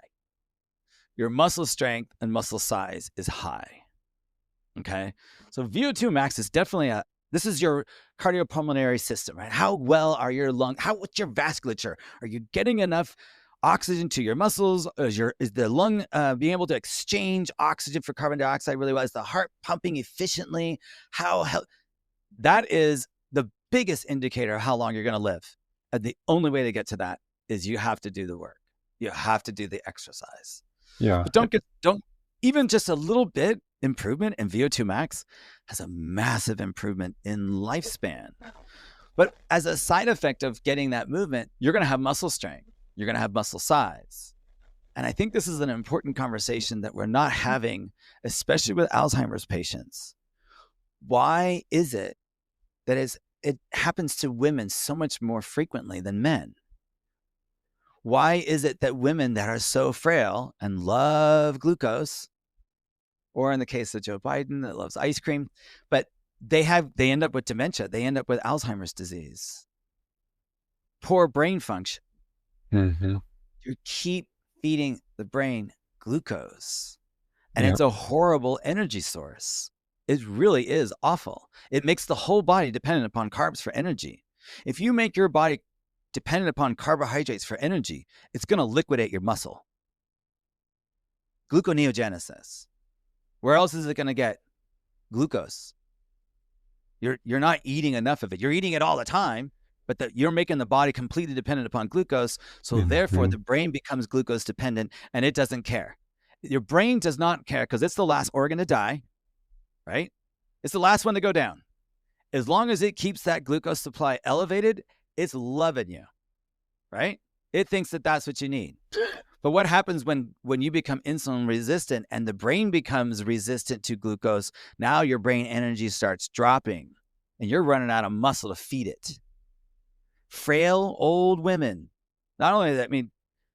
S1: Your muscle strength and muscle size is high. Okay. So VO2 max is definitely this is your cardiopulmonary system, right? How well are your lungs? What's your vasculature? Are you getting enough oxygen to your muscles? Is the lung being able to exchange oxygen for carbon dioxide really well? Is the heart pumping efficiently? That is the biggest indicator of how long you're going to live. And the only way to get to that is you have to do the work. You have to do the exercise.
S3: Yeah.
S1: But don't even just a little bit improvement in VO2 max has a massive improvement in lifespan. But as a side effect of getting that movement, you're going to have muscle strength. You're going to have muscle size. And I think this is an important conversation that we're not having, especially with Alzheimer's patients. Why is it that it happens to women so much more frequently than men? Why is it that women that are so frail and love glucose, or in the case of Joe Biden that loves ice cream, but they end up with dementia, they end up with Alzheimer's disease, poor brain function?
S3: Mm-hmm.
S1: You keep feeding the brain glucose, and
S3: Yep.
S1: it's a horrible energy source. It really is awful. It makes the whole body dependent upon carbs for energy. If you make your body dependent upon carbohydrates for energy, it's going to liquidate your muscle. Gluconeogenesis. Where else is it going to get glucose? You're not eating enough of it. You're eating it all the time, but you're making the body completely dependent upon glucose. So therefore, the brain becomes glucose dependent, and it doesn't care. Your brain does not care because it's the last organ to die, right? It's the last one to go down. As long as it keeps that glucose supply elevated, it's loving you, right? It thinks that that's what you need. But what happens when you become insulin resistant and the brain becomes resistant to glucose? Now your brain energy starts dropping and you're running out of muscle to feed it. Frail old women, not only that,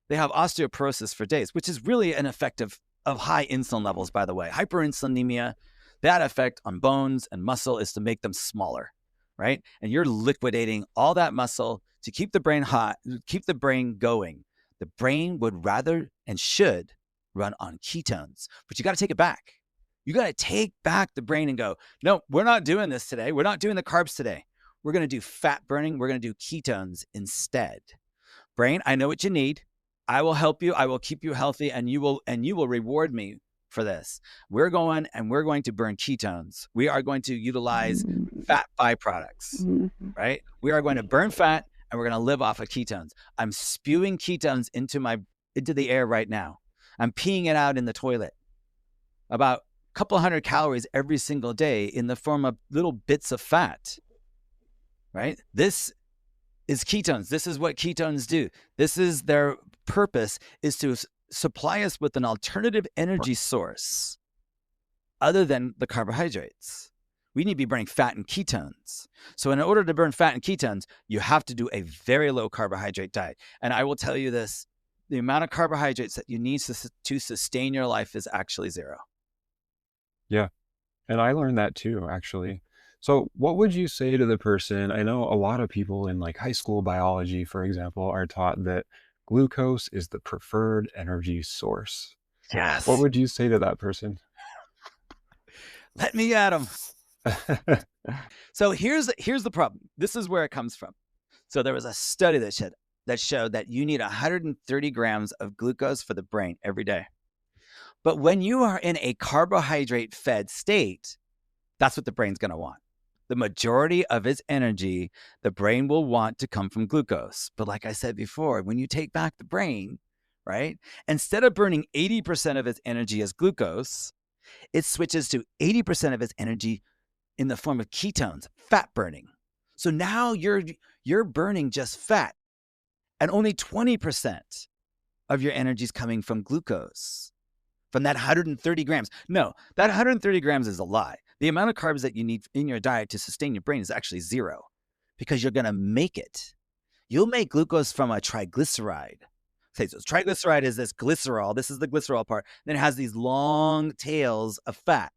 S1: they have osteoporosis for days, which is really an effect of high insulin levels, by the way. Hyperinsulinemia, that effect on bones and muscle is to make them smaller, right? And you're liquidating all that muscle to keep the brain hot, keep the brain going. The brain would rather and should run on ketones, but you got to take it back. You got to take back the brain and go, no, we're not doing this today. We're not doing the carbs today. We're going to do fat burning. We're going to do ketones instead. Brain, I know what you need. I will help you. I will keep you healthy, and you will reward me for this. We're going to burn ketones. We are going to utilize fat byproducts, right? We are going to burn fat, and we're going to live off of ketones. I'm spewing ketones into the air right now. I'm peeing it out in the toilet. About a couple hundred calories every single day in the form of little bits of fat, right? This is ketones. This is what ketones do. This is their purpose, is to supply us with an alternative energy source other than the carbohydrates. We need to be burning fat and ketones. So in order to burn fat and ketones, you have to do a very low carbohydrate diet. And I will tell you this, the amount of carbohydrates that you need to sustain your life is actually zero.
S3: Yeah. And I learned that too, actually. So what would you say to the person? I know a lot of people in like high school biology, for example, are taught that glucose is the preferred energy source.
S1: Yes.
S3: What would you say to that person?
S1: Let me at them. So here's the problem. This is where it comes from. So there was a study that showed that you need 130 grams of glucose for the brain every day. But when you are in a carbohydrate fed state, that's what the brain's going to want. The majority of its energy, the brain will want to come from glucose. But like I said before, when you take back the brain, right, instead of burning 80% of its energy as glucose, it switches to 80% of its energy in the form of ketones, fat burning. So now you're burning just fat, and only 20% of your energy is coming from glucose, from that 130 grams. No, that 130 grams is a lie. The amount of carbs that you need in your diet to sustain your brain is actually 0, because you're going to make it. You'll make glucose from a triglyceride. So triglyceride is this glycerol. This is the glycerol part. Then it has these long tails of fat.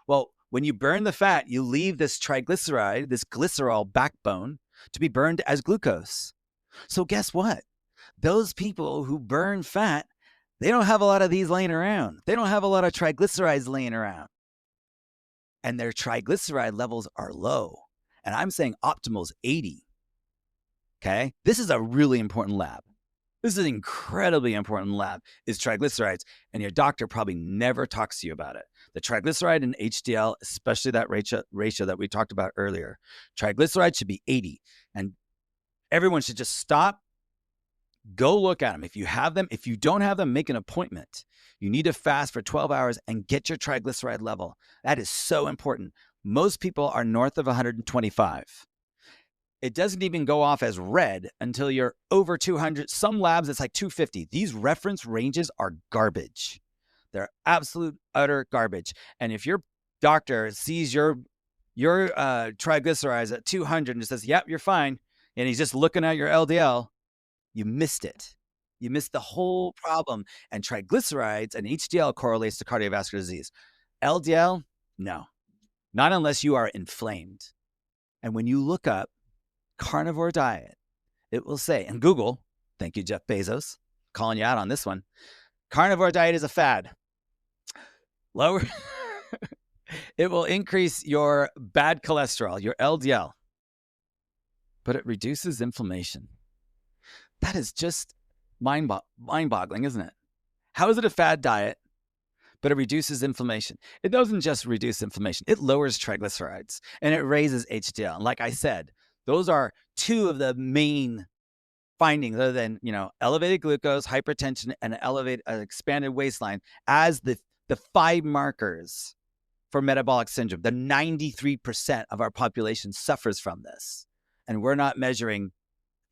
S1: Well, when you burn the fat, you leave this triglyceride, this glycerol backbone, to be burned as glucose. So guess what? Those people who burn fat, they don't have a lot of these laying around. They don't have a lot of triglycerides laying around. And their triglyceride levels are low. And I'm saying optimal is 80. Okay? This is a really important lab. This is an incredibly important lab, is triglycerides. And your doctor probably never talks to you about it. The triglyceride and HDL, especially that ratio that we talked about earlier, triglycerides should be 80. And everyone should just stop, go look at them. If you have them, if you don't have them, make an appointment. You need to fast for 12 hours and get your triglyceride level. That is so important. Most people are north of 125. It doesn't even go off as red until you're over 200. Some labs, it's like 250. These reference ranges are garbage. They're absolute, utter garbage. And if your doctor sees your triglycerides at 200 and says, yep, you're fine, and he's just looking at your LDL, you missed it. You missed the whole problem. And triglycerides and HDL correlates to cardiovascular disease. LDL, no, not unless you are inflamed. And when you look up carnivore diet, it will say, and Google, thank you, Jeff Bezos, calling you out on this one, carnivore diet is a fad. Lower, it will increase your bad cholesterol, your LDL, but it reduces inflammation. That is just mind-boggling, isn't it? How is it a fad diet, but it reduces inflammation? It doesn't just reduce inflammation. It lowers triglycerides, and it raises HDL. And like I said, those are two of the main findings, other than, elevated glucose, hypertension, and expanded waistline as the 5 markers for metabolic syndrome. The 93% of our population suffers from this. And we're not measuring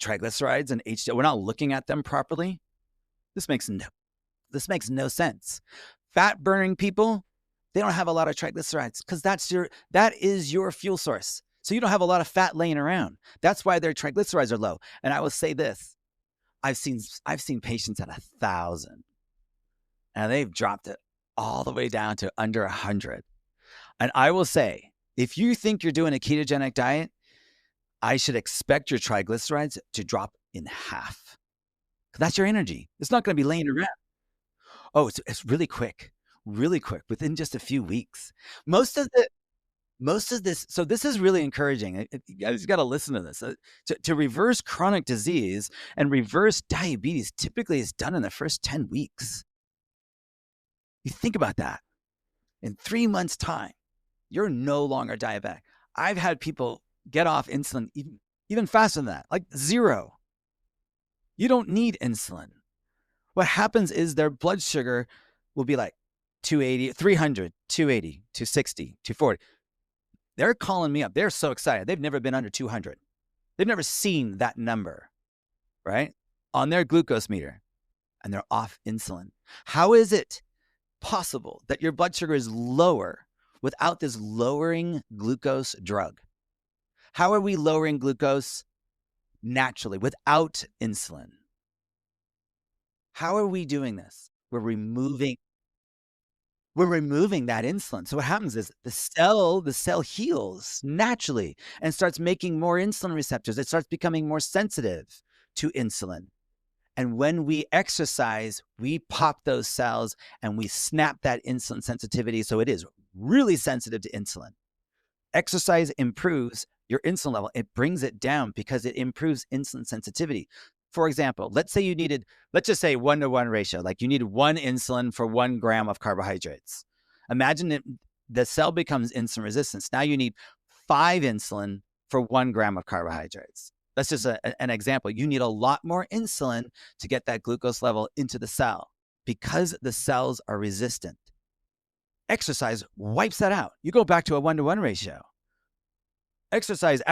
S1: triglycerides and HDL. We're not looking at them properly. This makes no sense. Fat burning people, they don't have a lot of triglycerides because that is your fuel source. So you don't have a lot of fat laying around. That's why their triglycerides are low. And I will say this, I've seen patients at 1,000, and they've dropped it all the way down to under 100. And I will say, if you think you're doing a ketogenic diet, I should expect your triglycerides to drop in half. That's your energy. It's not going to be laying around. Oh, it's really quick, within just a few weeks. Most of this, so this is really encouraging. You guys got to listen to this. To reverse chronic disease and reverse diabetes typically is done in the first 10 weeks. You think about that. In 3 months' time, you're no longer diabetic. I've had people get off insulin even faster than that, like 0. You don't need insulin. What happens is their blood sugar will be like 280, 300, 280, 260, 240. They're calling me up. They're so excited. They've never been under 200. They've never seen that number, right, on their glucose meter, and they're off insulin. How is it possible that your blood sugar is lower without this lowering glucose drug? How are we lowering glucose naturally without insulin? How are we doing this? We're removing that insulin. So what happens is the cell heals naturally and starts making more insulin receptors. It starts becoming more sensitive to insulin. And when we exercise, we pop those cells and we snap that insulin sensitivity. So it is really sensitive to insulin. Exercise improves your insulin level. It brings it down because it improves insulin sensitivity. For example, let's just say 1-to-1 ratio, like you need 1 insulin for 1 gram of carbohydrates. Imagine the cell becomes insulin resistant. Now you need 5 insulin for 1 gram of carbohydrates. That's just an example. You need a lot more insulin to get that glucose level into the cell because the cells are resistant. Exercise wipes that out. You go back to a 1-to-1 ratio. Exercise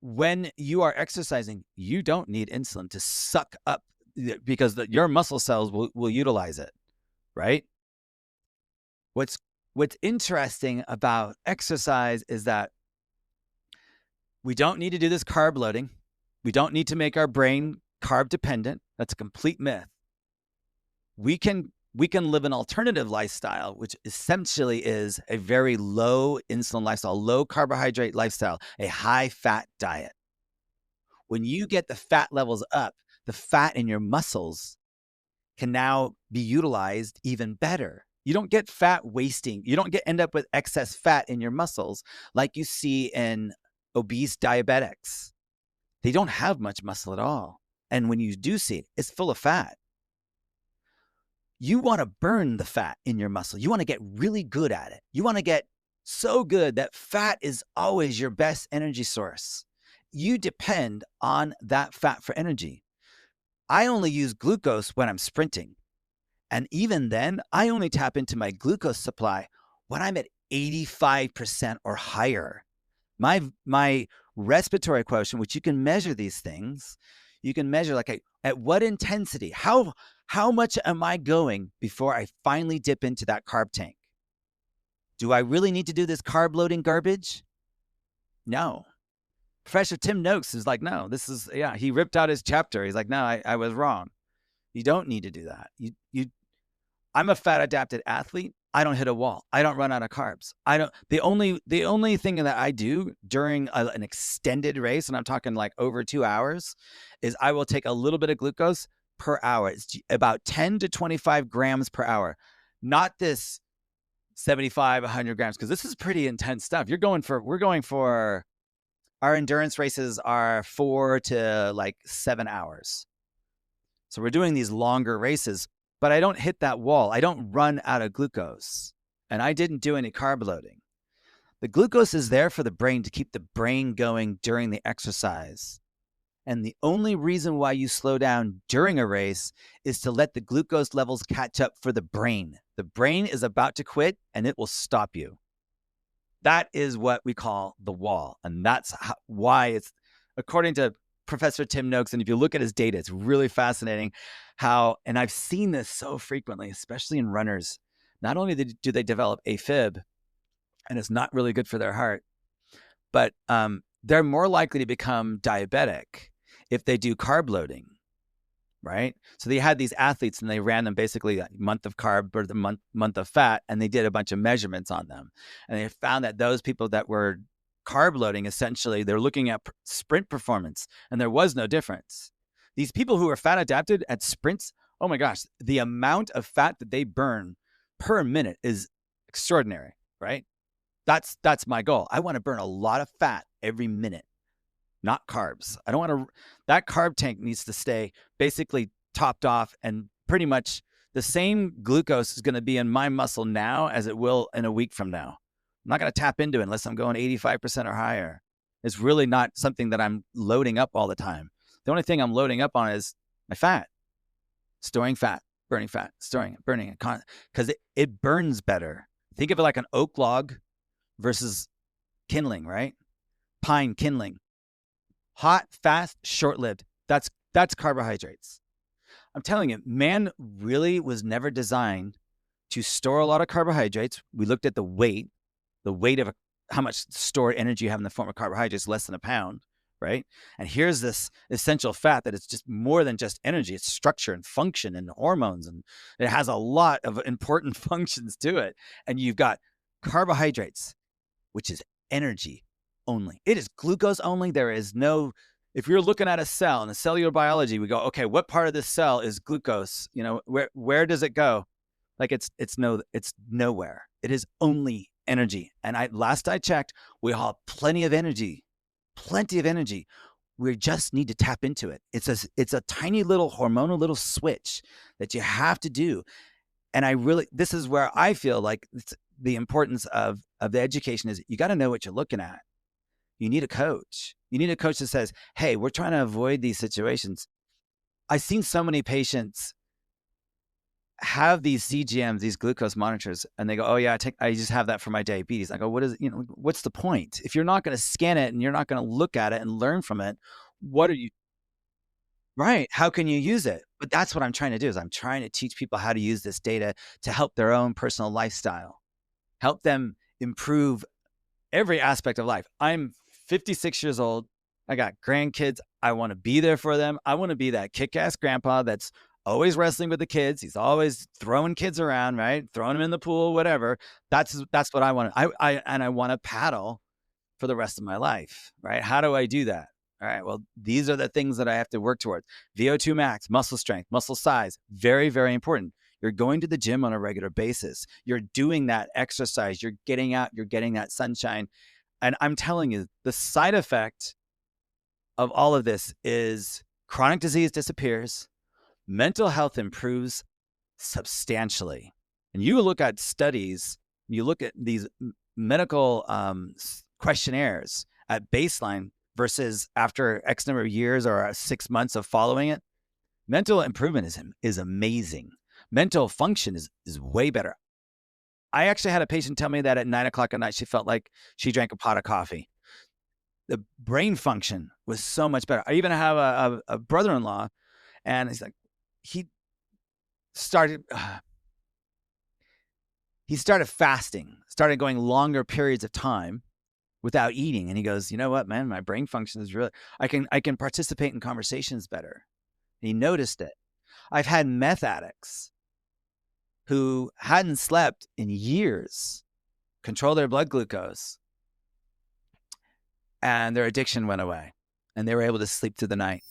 S1: when you are exercising, you don't need insulin to suck up because your muscle cells will utilize it, right? What's interesting about exercise is that we don't need to do this carb loading. We don't need to make our brain carb dependent. That's a complete myth. We can live an alternative lifestyle, which essentially is a very low insulin lifestyle, low carbohydrate lifestyle, a high fat diet. When you get the fat levels up, the fat in your muscles can now be utilized even better. You don't get fat wasting. You don't end up with excess fat in your muscles like you see in obese diabetics. They don't have much muscle at all. And when you do see it, it's full of fat. You want to burn the fat in your muscle. You want to get really good at it. You want to get so good that fat is always your best energy source. You depend on that fat for energy. I only use glucose when I'm sprinting. And even then, I only tap into my glucose supply when I'm at 85% or higher. My respiratory quotient, which you can measure these things, you can measure like at what intensity, how much am I going before I finally dip into that carb tank? Do I really need to do this carb loading garbage? No. Professor Tim Noakes is like, no, he ripped out his chapter. He's like, no, I was wrong. You don't need to do that. I'm a fat adapted athlete. I don't hit a wall. I don't run out of carbs. The only thing that I do during an extended race, and I'm talking like over 2 hours, is I will take a little bit of glucose per hour. It's about 10 to 25 grams per hour, not this 75, 100 grams, because this is pretty intense stuff. We're going for, our endurance races are 4 to like 7 hours. So we're doing these longer races, but I don't hit that wall. I don't run out of glucose, and I didn't do any carb loading. The glucose is there for the brain to keep the brain going during the exercise. And the only reason why you slow down during a race is to let the glucose levels catch up for the brain. The brain is about to quit, and it will stop you. That is what we call the wall. And that's why it's, according to Professor Tim Noakes, and if you look at his data, it's really fascinating how, and I've seen this so frequently, especially in runners, not only do they develop AFib, and it's not really good for their heart, but they're more likely to become diabetic if they do carb loading, right? So they had these athletes and they ran them basically a month of carb or the month of fat, and they did a bunch of measurements on them. And they found that those people that were carb loading, essentially, they're looking at sprint performance, and there was no difference. These people who are fat adapted at sprints, oh my gosh, the amount of fat that they burn per minute is extraordinary, right? That's my goal. I want to burn a lot of fat every minute, not carbs. I don't want to, that carb tank needs to stay basically topped off, and pretty much the same glucose is going to be in my muscle now as it will in a week from now. I'm not going to tap into it unless I'm going 85% or higher. It's really not something that I'm loading up all the time. The only thing I'm loading up on is my fat, storing fat, burning fat, storing it, burning it, because it burns better. Think of it like an oak log versus kindling, right? Pine kindling. Hot, fast, short-lived. That's carbohydrates. I'm telling you, man really was never designed to store a lot of carbohydrates. We looked at the weight of how much stored energy you have in the form of carbohydrates, less than a pound, right? And here's this essential fat that it's just more than just energy. It's structure and function and hormones, and it has a lot of important functions to it. And you've got carbohydrates, which is energy only. It is glucose only. There is no, if you're looking at a cell in the cellular biology, we go, okay, what part of this cell is glucose? You know, where does it go? Like it's nowhere. It is only energy. And last I checked, we all have plenty of energy. We just need to tap into it. It's a tiny little hormonal little switch that you have to do. And this is where I feel like the importance of the education is you got to know what you're looking at. You need a coach. You need a coach that says, hey, we're trying to avoid these situations. I've seen so many patients have these CGMs, these glucose monitors, and they go, "Oh yeah, I just have that for my diabetes." I go, "What is it? What's the point? If you're not going to scan it and you're not going to look at it and learn from it, what are you right? How can you use it?" But that's what I'm trying to do is I'm trying to teach people how to use this data to help their own personal lifestyle, help them improve every aspect of life. I'm 56 years old. I got grandkids. I want to be there for them. I want to be that kick-ass grandpa that's always wrestling with the kids. He's always throwing kids around, right? Throwing them in the pool, whatever. That's what I want. I want to paddle for the rest of my life, right? How do I do that? All right. Well, these are the things that I have to work towards. VO2 max, muscle strength, muscle size, very, very important. You're going to the gym on a regular basis. You're doing that exercise. You're getting out. You're getting that sunshine. And I'm telling you, the side effect of all of this is chronic disease disappears, mental health improves substantially. And you look at studies, you look at these medical questionnaires at baseline versus after X number of years or 6 months of following it, mental improvement is amazing. Mental function is way better. I actually had a patient tell me that at 9:00 at night, she felt like she drank a pot of coffee. The brain function was so much better. I even have a brother-in-law, and he's like, he started fasting, started going longer periods of time without eating. And he goes, "You know what, man, my brain function is really, I can participate in conversations better." And he noticed it. I've had meth addicts who hadn't slept in years control their blood glucose, and their addiction went away, and they were able to sleep through the night.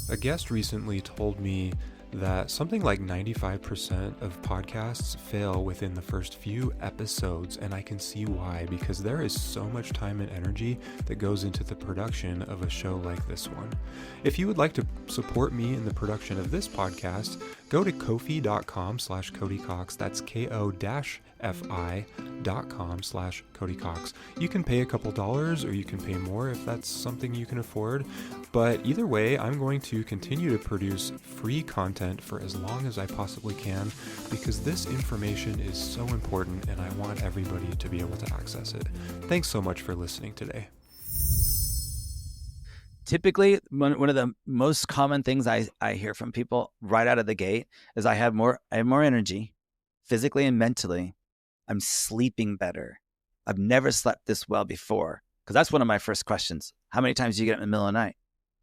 S2: A guest recently told me that something like 95% of podcasts fail within the first few episodes, and I can see why, because there is so much time and energy that goes into the production of a show like this one. If you would like to support me in the production of this podcast, go to ko-fi.com/CodyCox. That's ko-fi.com/CodyCox. You can pay a couple dollars or you can pay more if that's something you can afford. But either way, I'm going to continue to produce free content for as long as I possibly can, because this information is so important and I want everybody to be able to access it. Thanks so much for listening today.
S1: Typically, one of the most common things I hear from people right out of the gate is I have more energy, physically and mentally. I'm sleeping better. I've never slept this well before. Because that's one of my first questions. How many times do you get up in the middle of the night?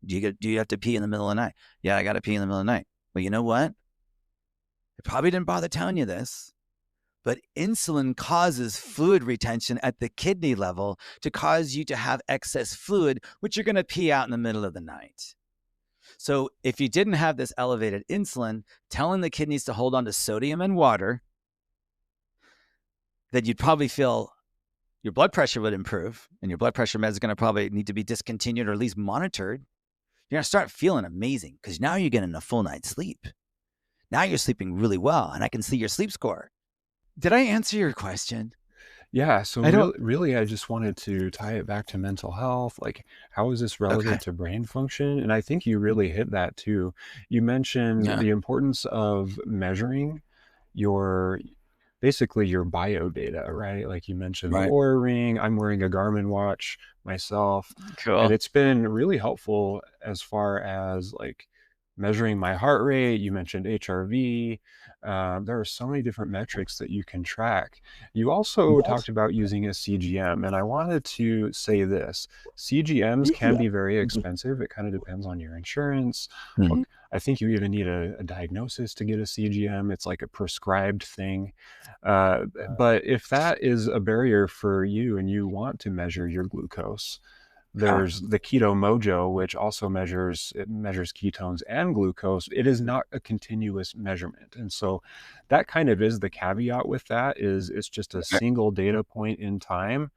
S1: Do you have to pee in the middle of the night? Yeah, I got to pee in the middle of the night. Well, you know what? I probably didn't bother telling you this, but insulin causes fluid retention at the kidney level to cause you to have excess fluid, which you're going to pee out in the middle of the night. So if you didn't have this elevated insulin, telling the kidneys to hold on to sodium and water, then you'd probably feel your blood pressure would improve, and your blood pressure meds is going to probably need to be discontinued or at least monitored. You're going to start feeling amazing because now you're getting a full night's sleep. Now you're sleeping really well, and I can see your sleep score. Did I answer your question?
S3: Yeah, so really, I just wanted to tie it back to mental health. Like, how is this relevant to brain function? And I think you really hit that too. You mentioned the importance of measuring your basically your bio data, right? Like you mentioned the Oura Ring. I'm wearing a Garmin watch myself.
S1: Cool.
S3: And it's been really helpful as far as like measuring my heart rate. You mentioned HRV. There are so many different metrics that you can track. You also talked about using a CGM, and I wanted to say this. CGMs can be very expensive. It kind of depends on your insurance.
S1: Mhm.
S3: I think you even need a diagnosis to get a CGM. It's like a prescribed thing. But if that is a barrier for you and you want to measure your glucose, there's the Keto Mojo, which also measures ketones and glucose. It is not a continuous measurement. And so that kind of is the caveat with that, is it's just a single data point in time.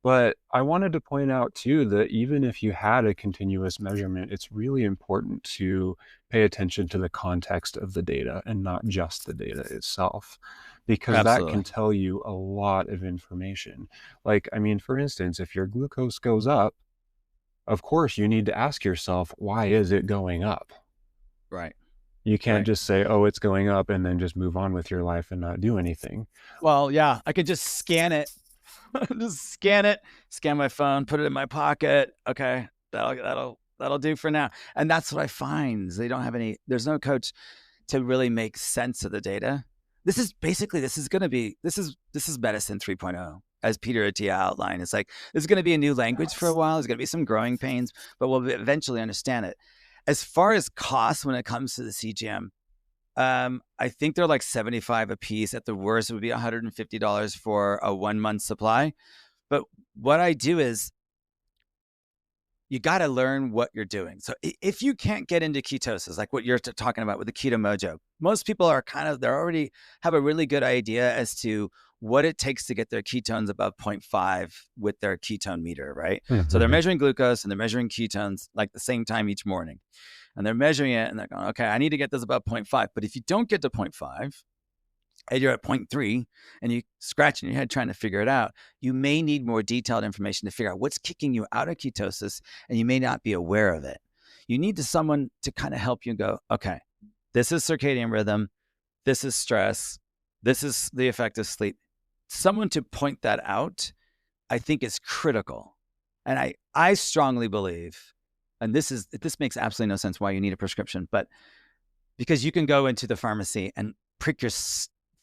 S3: But I wanted to point out too that even if you had a continuous measurement, it's really important to pay attention to the context of the data and not just the data itself, because that can tell you a lot of information. Like, I mean, for instance, if your glucose goes up, of course, you need to ask yourself, why is it going up?
S1: Right.
S3: You can't
S1: Right.
S3: just say, oh, it's going up and then just move on with your life and not do anything.
S1: Well, yeah, I could just scan it. Just scan it, scan my phone, put it in my pocket. Okay, that'll do for now. And that's what I find. They don't have any. There's no coach to really make sense of the data. This is going to be this is medicine 3.0, as Peter Attia outlined. It's like this is going to be a new language for a while. There's going to be some growing pains, but we'll eventually understand it. As far as costs when it comes to the CGM, I think they're like $75 a piece. At the worst, it would be $150 for a 1 month supply. But what I do is you got to learn what you're doing. So if you can't get into ketosis, like what you're talking about with the Keto Mojo, most people are they already have a really good idea as to what it takes to get their ketones above 0.5 with their ketone meter, right? So they're measuring glucose and they're measuring ketones like the same time each morning. And they're measuring it and they're going, okay, I need to get this above 0.5. But if you don't get to 0.5 and you're at 0.3 and you scratching your head trying to figure it out, you may need more detailed information to figure out what's kicking you out of ketosis, and you may not be aware of it. You need someone to kind of help you go, okay, this is circadian rhythm, this is stress, this is the effect of sleep. Someone to point that out, I think, is critical. And I strongly believe, and this makes absolutely no sense why you need a prescription, but because you can go into the pharmacy and prick your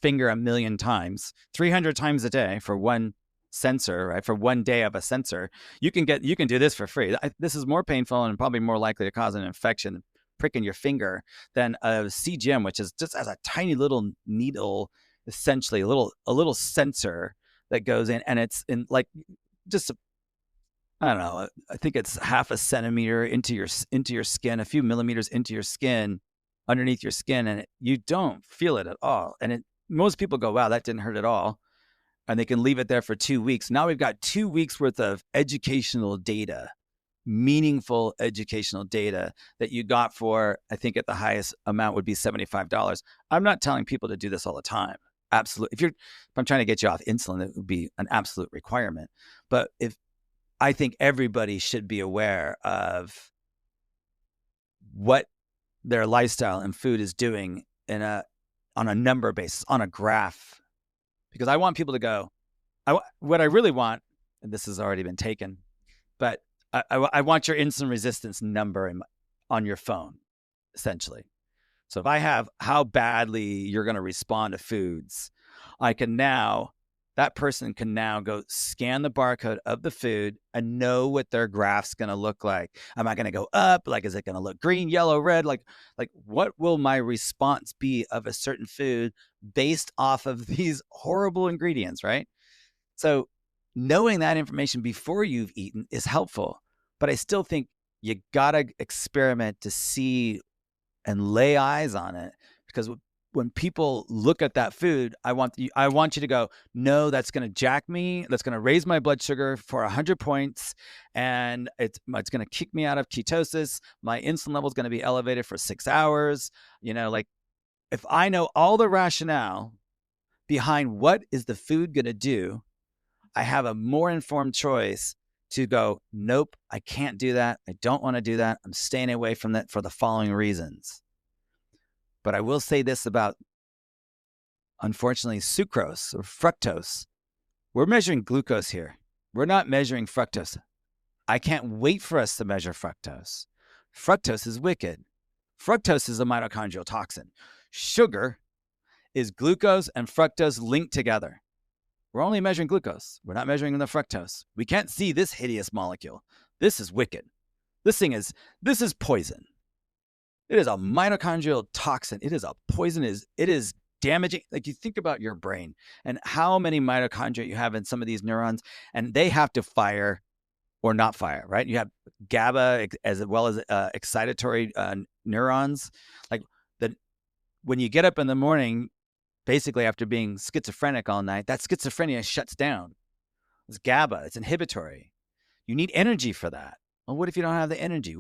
S1: finger 1,000,000 times, 300 times a day for one sensor, right? For 1 day of a sensor, you can do this for free. This is more painful and probably more likely to cause an infection, pricking your finger, than a CGM, which is just as a tiny little needle, essentially a little sensor that goes in, and it's in like just I don't know. I think it's half a centimeter into your skin, a few millimeters into your skin, underneath your skin, and you don't feel it at all. And most people go, "Wow, that didn't hurt at all," and they can leave it there for 2 weeks. Now we've got 2 weeks worth of educational data, meaningful educational data that you got for, I think, at the highest amount would be $75. I'm not telling people to do this all the time. Absolutely. If I'm trying to get you off insulin, it would be an absolute requirement. But I think everybody should be aware of what their lifestyle and food is doing on a number basis, on a graph, because I want people to go, what I really want, and this has already been taken, but I want your insulin resistance number on your phone, essentially. So if I have how badly you're going to respond to foods, that person can now go scan the barcode of the food and know what their graph's going to look like. Am I going to go up? Like, is it going to look green, yellow, red? Like what will my response be of a certain food based off of these horrible ingredients, right? So knowing that information before you've eaten is helpful, but I still think you got to experiment to see and lay eyes on it, because when people look at that food, I want you to go, no, that's going to jack me. That's going to raise my blood sugar for 100 points. And it's going to kick me out of ketosis. My insulin level is going to be elevated for 6 hours. Like if I know all the rationale behind what is the food going to do, I have a more informed choice to go, nope, I can't do that. I don't want to do that. I'm staying away from that for the following reasons. But I will say this about, unfortunately, sucrose or fructose. We're measuring glucose here. We're not measuring fructose. I can't wait for us to measure fructose. Fructose is wicked. Fructose is a mitochondrial toxin. Sugar is glucose and fructose linked together. We're only measuring glucose. We're not measuring the fructose. We can't see this hideous molecule. This is wicked. This is poison. It is a mitochondrial toxin. It is a poison. It is damaging. Like, you think about your brain and how many mitochondria you have in some of these neurons, and they have to fire or not fire, right? You have GABA as well as excitatory neurons. Like, when you get up in the morning, basically after being schizophrenic all night, that schizophrenia shuts down. It's GABA. It's inhibitory. You need energy for that. Well, what if you don't have the energy?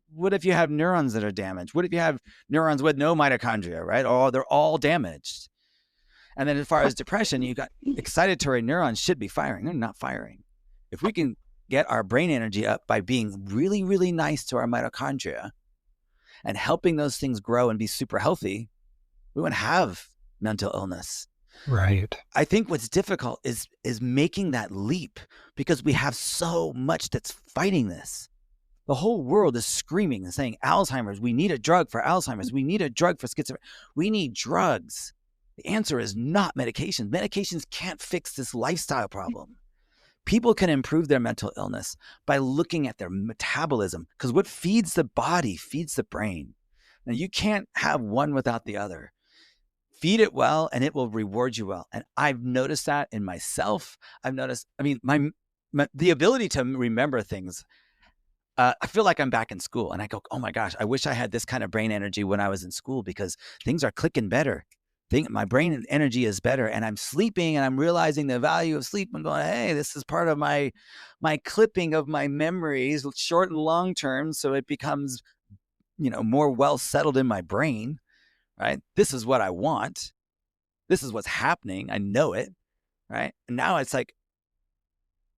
S1: What if you have neurons that are damaged? What if you have neurons with no mitochondria, right? Oh, they're all damaged. And then as far as depression, you got excitatory neurons should be firing. They're not firing. If we can get our brain energy up by being really, really nice to our mitochondria and helping those things grow and be super healthy, we wouldn't have mental illness.
S3: Right.
S1: I think what's difficult is making that leap, because we have so much that's fighting this. The whole world is screaming and saying, Alzheimer's, we need a drug for Alzheimer's. We need a drug for schizophrenia. We need drugs. The answer is not medications. Medications can't fix this lifestyle problem. People can improve their mental illness by looking at their metabolism, because what feeds the body feeds the brain. Now, you can't have one without the other. Feed it well and it will reward you well. And I've noticed that in myself. I've noticed, I mean, the ability to remember things. I feel like I'm back in school and I go, oh my gosh, I wish I had this kind of brain energy when I was in school, because things are clicking better. My brain energy is better, and I'm sleeping and I'm realizing the value of sleep. I'm going, hey, this is part of my clipping of my memories, short and long term. So it becomes, more well settled in my brain, right? This is what I want. This is what's happening. I know it, right? And now it's like,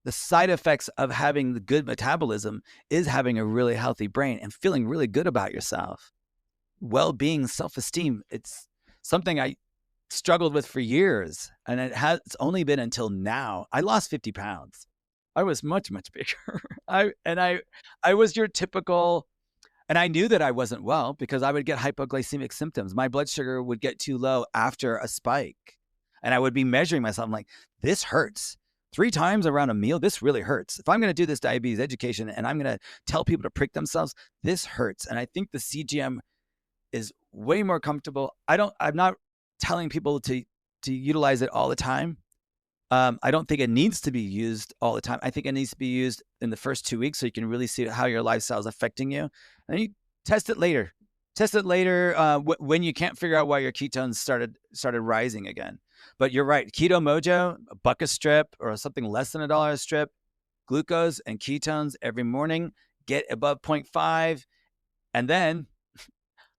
S1: the side effects of having the good metabolism is having a really healthy brain and feeling really good about yourself. Well-being, self-esteem, it's something I struggled with for years. And it's only been until now. I lost 50 pounds. I was much, much bigger. I was your typical, and I knew that I wasn't well because I would get hypoglycemic symptoms. My blood sugar would get too low after a spike. And I would be measuring myself. I'm like, this hurts. 3 times around a meal, this really hurts. If I'm going to do this diabetes education and I'm going to tell people to prick themselves, this hurts. And I think the CGM is way more comfortable. I'm not telling people to utilize it all the time. I don't think it needs to be used all the time. I think it needs to be used in the first 2 weeks so you can really see how your lifestyle is affecting you. And you test it later. Test it later when you can't figure out why your ketones started rising again. But you're right. Keto Mojo, a buck a strip or something less than $1 a strip, glucose and ketones every morning, get above 0.5. And then,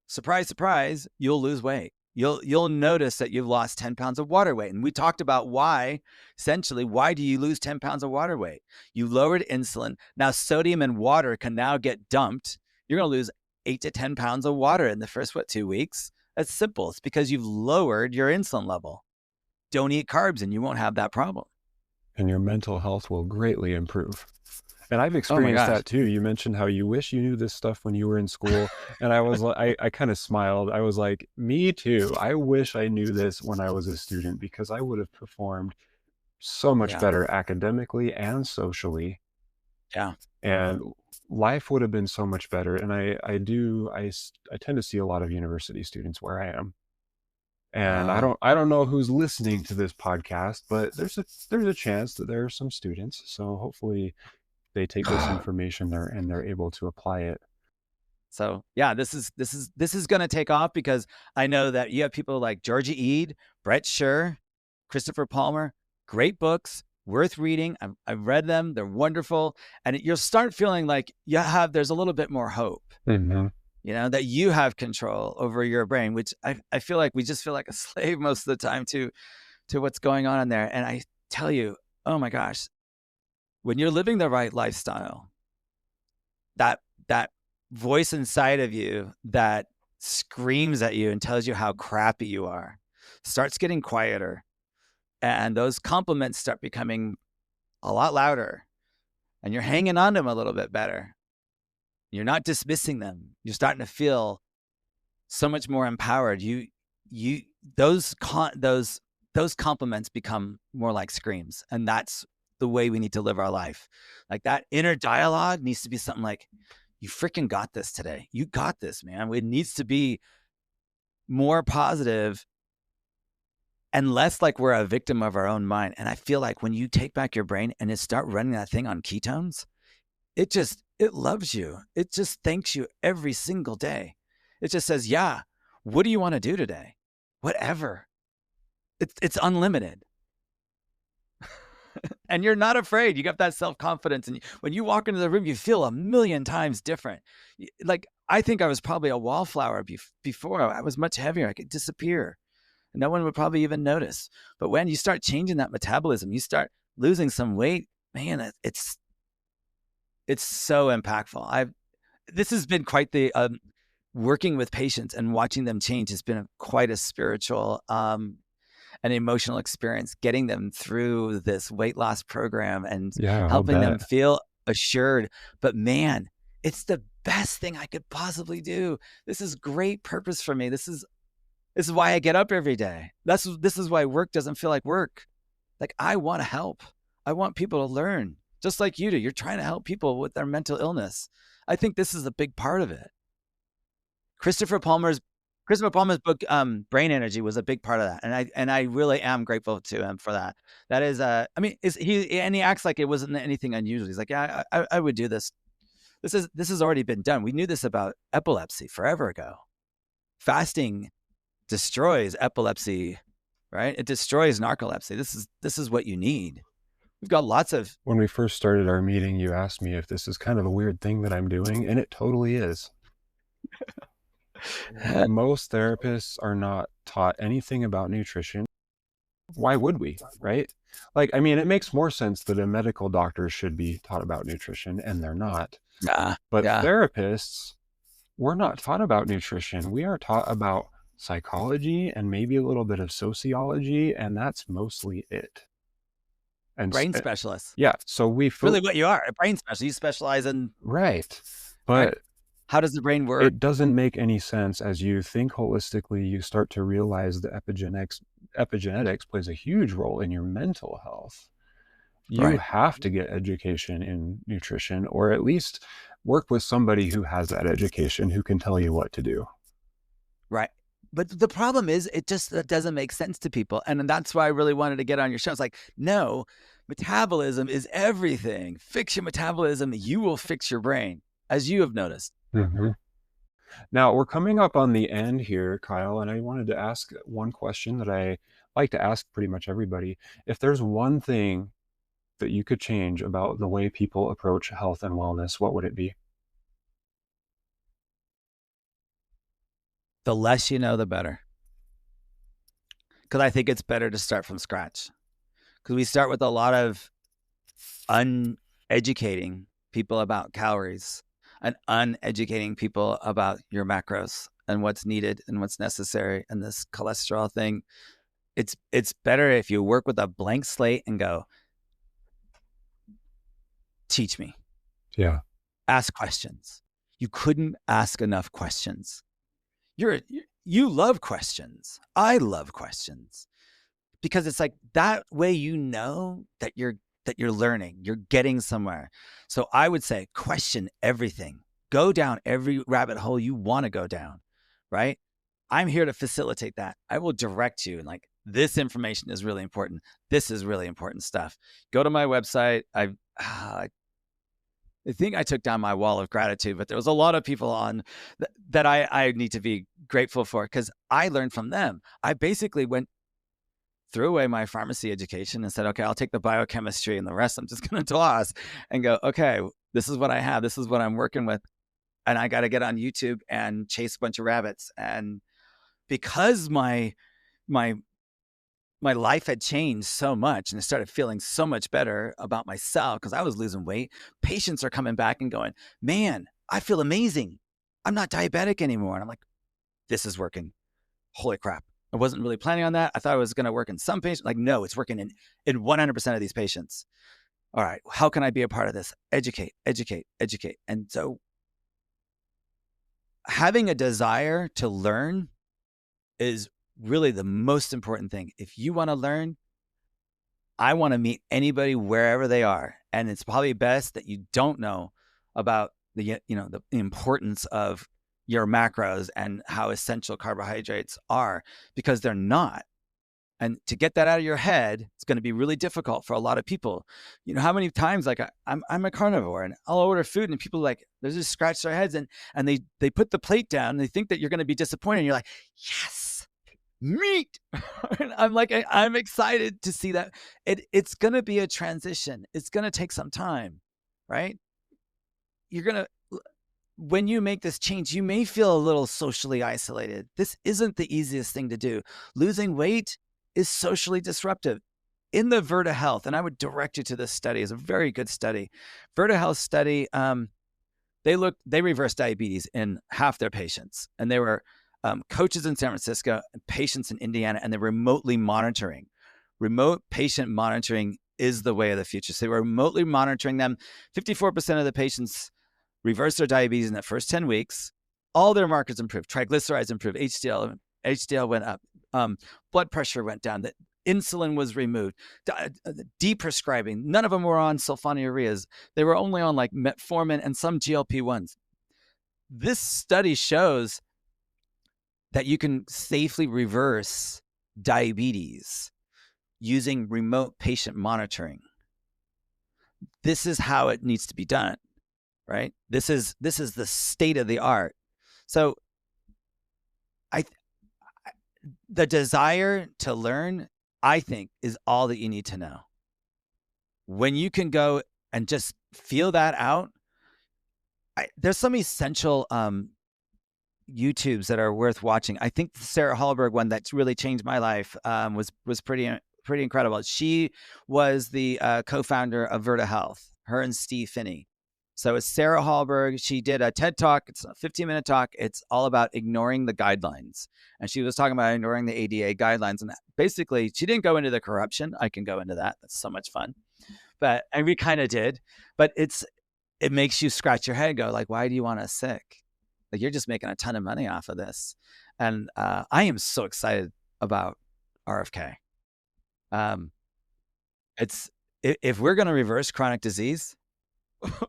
S1: surprise, surprise, you'll lose weight. You'll notice that you've lost 10 pounds of water weight. And we talked about why do you lose 10 pounds of water weight? You lowered insulin. Now sodium and water can now get dumped. You're going to lose 8 to 10 pounds of water in the first, 2 weeks? That's simple. It's because you've lowered your insulin level. Don't eat carbs and you won't have that problem.
S3: And your mental health will greatly improve. And I've experienced that too. You mentioned how you wish you knew this stuff when you were in school. And I was like, I kind of smiled. I was like, me too. I wish I knew this when I was a student, because I would have performed so much better academically and socially.
S1: Yeah.
S3: And life would have been so much better. And I tend to see a lot of university students where I am. And I don't know who's listening to this podcast, but there's a chance that there are some students. So hopefully they take this information there and they're able to apply it.
S1: So yeah, this is going to take off, because I know that you have people like Georgia Ede, Brett Scher, Christopher Palmer, great books, worth reading. I've read them. They're wonderful. And you'll start feeling like there's a little bit more hope.
S3: Mm-hmm.
S1: That you have control over your brain, which I feel like we just feel like a slave most of the time to what's going on in there. And I tell you, oh my gosh, when you're living the right lifestyle, that voice inside of you that screams at you and tells you how crappy you are starts getting quieter. And those compliments start becoming a lot louder. And you're hanging on to them a little bit better. You're not dismissing them. You're starting to feel so much more empowered. Those compliments become more like screams, and that's the way we need to live our life. Like, that inner dialogue needs to be something like, "You freaking got this today. You got this, man." It needs to be more positive and less like we're a victim of our own mind. And I feel like when you take back your brain and start running that thing on ketones, it loves you. It just thanks you every single day. It just says, yeah, what do you want to do today? Whatever. It's unlimited. And you're not afraid. You got that self-confidence. And when you walk into the room, you feel a million times different. Like, I think I was probably a wallflower before. I was much heavier. I could disappear. No one would probably even notice. But when you start changing that metabolism, you start losing some weight, man, it's so impactful. This has been quite the working with patients and watching them change has been quite a spiritual an emotional experience, getting them through this weight loss program and
S3: Yeah, I'll
S1: helping them
S3: bet.
S1: feel assured. But man, it's the best thing I could possibly do. This is great purpose for me. This is why I get up every day. This is why work doesn't feel like work. Like, I want to help. I want people to learn, just like you do. You're trying to help people with their mental illness. I think this is a big part of it. Christopher Palmer's book, Brain Energy, was a big part of that, and I really am grateful to him for that. That is, I mean, he acts like it wasn't anything unusual. He's like, yeah, I would do this. This has already been done. We knew this about epilepsy forever ago. Fasting destroys epilepsy, right? It destroys narcolepsy. This is what you need. We've got lots of.
S3: When we first started our meeting, you asked me if this is kind of a weird thing that I'm doing, and it totally is. Most therapists are not taught anything about nutrition. Why would we, right? Like, I mean, it makes more sense that a medical doctor should be taught about nutrition, and they're not. But therapists, we're not taught about nutrition. We are taught about psychology and maybe a little bit of sociology, and that's mostly it. And
S1: brain specialists.
S3: Yeah. So
S1: really what you are, a brain specialist. You specialize in.
S3: Right. But
S1: right. How does the brain work?
S3: It doesn't make any sense. As you think holistically, you start to realize that epigenetics plays a huge role in your mental health. You have to get education in nutrition, or at least work with somebody who has that education, who can tell you what to do.
S1: Right. But the problem is, that doesn't make sense to people. And that's why I really wanted to get on your show. It's like, no, metabolism is everything. Fix your metabolism. You will fix your brain, as you have noticed.
S3: Mm-hmm. Now, we're coming up on the end here, Kyle, and I wanted to ask one question that I like to ask pretty much everybody. If there's one thing that you could change about the way people approach health and wellness, what would it be?
S1: The less you know, the better. Because I think it's better to start from scratch. Because we start with a lot of uneducating people about calories and uneducating people about your macros and what's needed and what's necessary and this cholesterol thing. It's better if you work with a blank slate and go, teach me.
S3: Yeah.
S1: Ask questions. You couldn't ask enough questions. You love questions. I love questions, because it's like that way you know that you're learning, you're getting somewhere. So I would say question everything. Go down every rabbit hole you want to go down, right? I'm here to facilitate that. I will direct you, and like, this information is really important. This is really important stuff. Go to my website. I think I took down my wall of gratitude, but there was a lot of people on that I need to be grateful for, because I learned from them. I basically threw away my pharmacy education and said, okay, I'll take the biochemistry and the rest I'm just going to toss and go, okay, this is what I have. This is what I'm working with. And I got to get on YouTube and chase a bunch of rabbits. And because my life had changed so much and I started feeling so much better about myself because I was losing weight, patients are coming back and going, man, I feel amazing. I'm not diabetic anymore. And I'm like, this is working. Holy crap. I wasn't really planning on that. I thought it was going to work in some patients. Like, no, it's working in 100% of these patients. All right, how can I be a part of this? Educate. And so having a desire to learn is really the most important thing. If you want to learn, I want to meet anybody wherever they are. And it's probably best that you don't know about the importance of your macros and how essential carbohydrates are, because they're not. And to get that out of your head, it's going to be really difficult for a lot of people. You know, how many times, like, I'm a carnivore and I'll order food and people like, they just scratch their heads and they put the plate down and they think that you're going to be disappointed. And you're like, yes, meat. And I'm like, I'm excited to see that. It's going to be a transition. It's going to take some time, right? When you make this change, you may feel a little socially isolated. This isn't the easiest thing to do. Losing weight is socially disruptive. In the Virta Health, and I would direct you to this study, it's a very good study. Virta Health study They reversed diabetes in half their patients, and they were coaches in San Francisco, patients in Indiana, and they're remotely monitoring. Remote patient monitoring is the way of the future. So they were remotely monitoring them. 54% of the patients reversed their diabetes in the first 10 weeks. All their markers improved. Triglycerides improved. HDL went up. Blood pressure went down. The insulin was removed. Deprescribing. None of them were on sulfonylureas. They were only on like metformin and some GLP-1s. This study shows that you can safely reverse diabetes using remote patient monitoring. This is how it needs to be done, right? This is the state of the art. So the desire to learn, I think, is all that you need to know. When you can go and just feel that out, there's some essential YouTubes that are worth watching. I think the Sarah Hallberg one that's really changed my life was pretty incredible. She was the co-founder of Virta Health, her and Steve Finney. So it's Sarah Hallberg. She did a TED Talk. It's a 15-minute talk. It's all about ignoring the guidelines. And she was talking about ignoring the ADA guidelines. And basically, she didn't go into the corruption. I can go into that. That's so much fun. And we kind of did. But it makes you scratch your head and go, like, why do you want us sick? Like, you're just making a ton of money off of this. And I am so excited about RFK. If we're going to reverse chronic disease,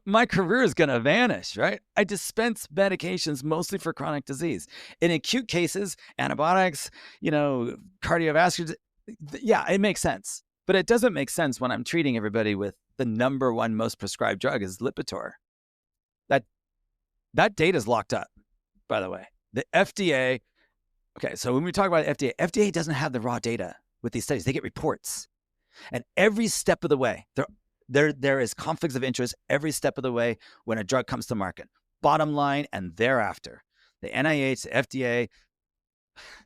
S1: my career is going to vanish, right? I dispense medications mostly for chronic disease. In acute cases, antibiotics, cardiovascular, yeah, it makes sense. But it doesn't make sense when I'm treating everybody with the number one most prescribed drug is Lipitor. That data is locked up, by the way. The FDA, okay, so when we talk about FDA doesn't have the raw data with these studies. They get reports. And every step of the way, there is conflicts of interest every step of the way when a drug comes to market. Bottom line and thereafter. The NIH, the FDA,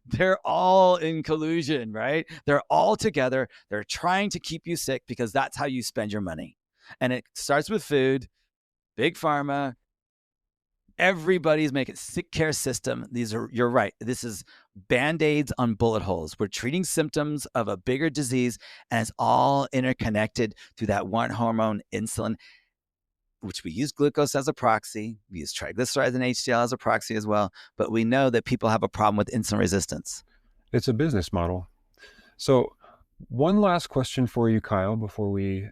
S1: they're all in collusion, right? They're all together. They're trying to keep you sick because that's how you spend your money. And it starts with food, big pharma. Everybody's making sick care system. You're right. This is Band-Aids on bullet holes. We're treating symptoms of a bigger disease, and it's all interconnected through that one hormone, insulin, which we use glucose as a proxy. We use triglycerides and HDL as a proxy as well. But we know that people have a problem with insulin resistance.
S3: It's a business model. So one last question for you, Kyle, before we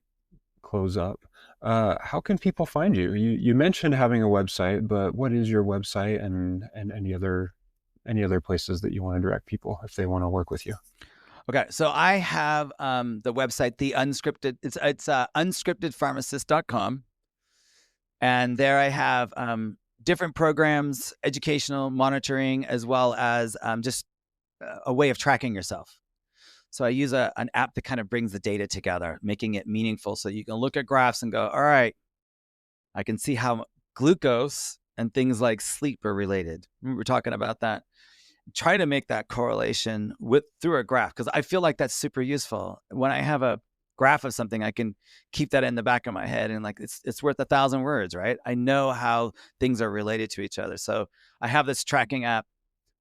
S3: close up. How can people find you? You mentioned having a website, but what is your website and any other places that you want to direct people if they want to work with you?
S1: Okay, so I have the website, the unscripted. It's unscriptedpharmacist.com, and there I have different programs, educational, monitoring, as well as just a way of tracking yourself. So I use an app that kind of brings the data together, making it meaningful so you can look at graphs and go, all right, I can see how glucose and things like sleep are related. We were talking about that. Try to make that correlation through a graph, because I feel like that's super useful. When I have a graph of something, I can keep that in the back of my head and like it's worth 1,000 words, right? I know how things are related to each other. So I have this tracking app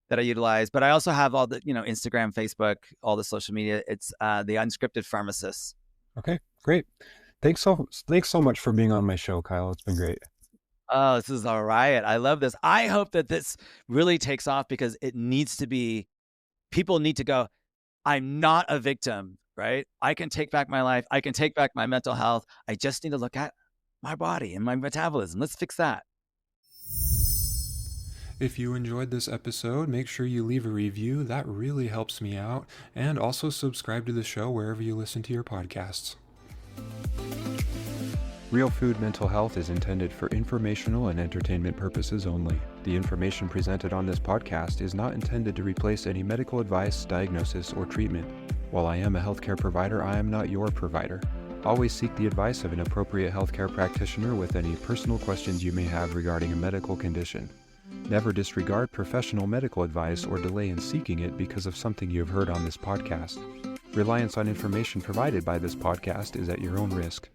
S1: that I utilize, but I also have all the, Instagram, Facebook, all the social media. It's the Unscripted Pharmacist.
S3: Okay, great. Thanks so much for being on my show, Kyle. It's been great.
S1: Oh, this is a riot. I love this. I hope that this really takes off because it needs to be, people need to go, I'm not a victim, right? I can take back my life. I can take back my mental health. I just need to look at my body and my metabolism. Let's fix that.
S2: If you enjoyed this episode, make sure you leave a review. That really helps me out. And also subscribe to the show wherever you listen to your podcasts. Real Food Mental Health is intended for informational and entertainment purposes only. The information presented on this podcast is not intended to replace any medical advice, diagnosis, or treatment. While I am a healthcare provider, I am not your provider. Always seek the advice of an appropriate healthcare practitioner with any personal questions you may have regarding a medical condition. Never disregard professional medical advice or delay in seeking it because of something you have heard on this podcast. Reliance on information provided by this podcast is at your own risk.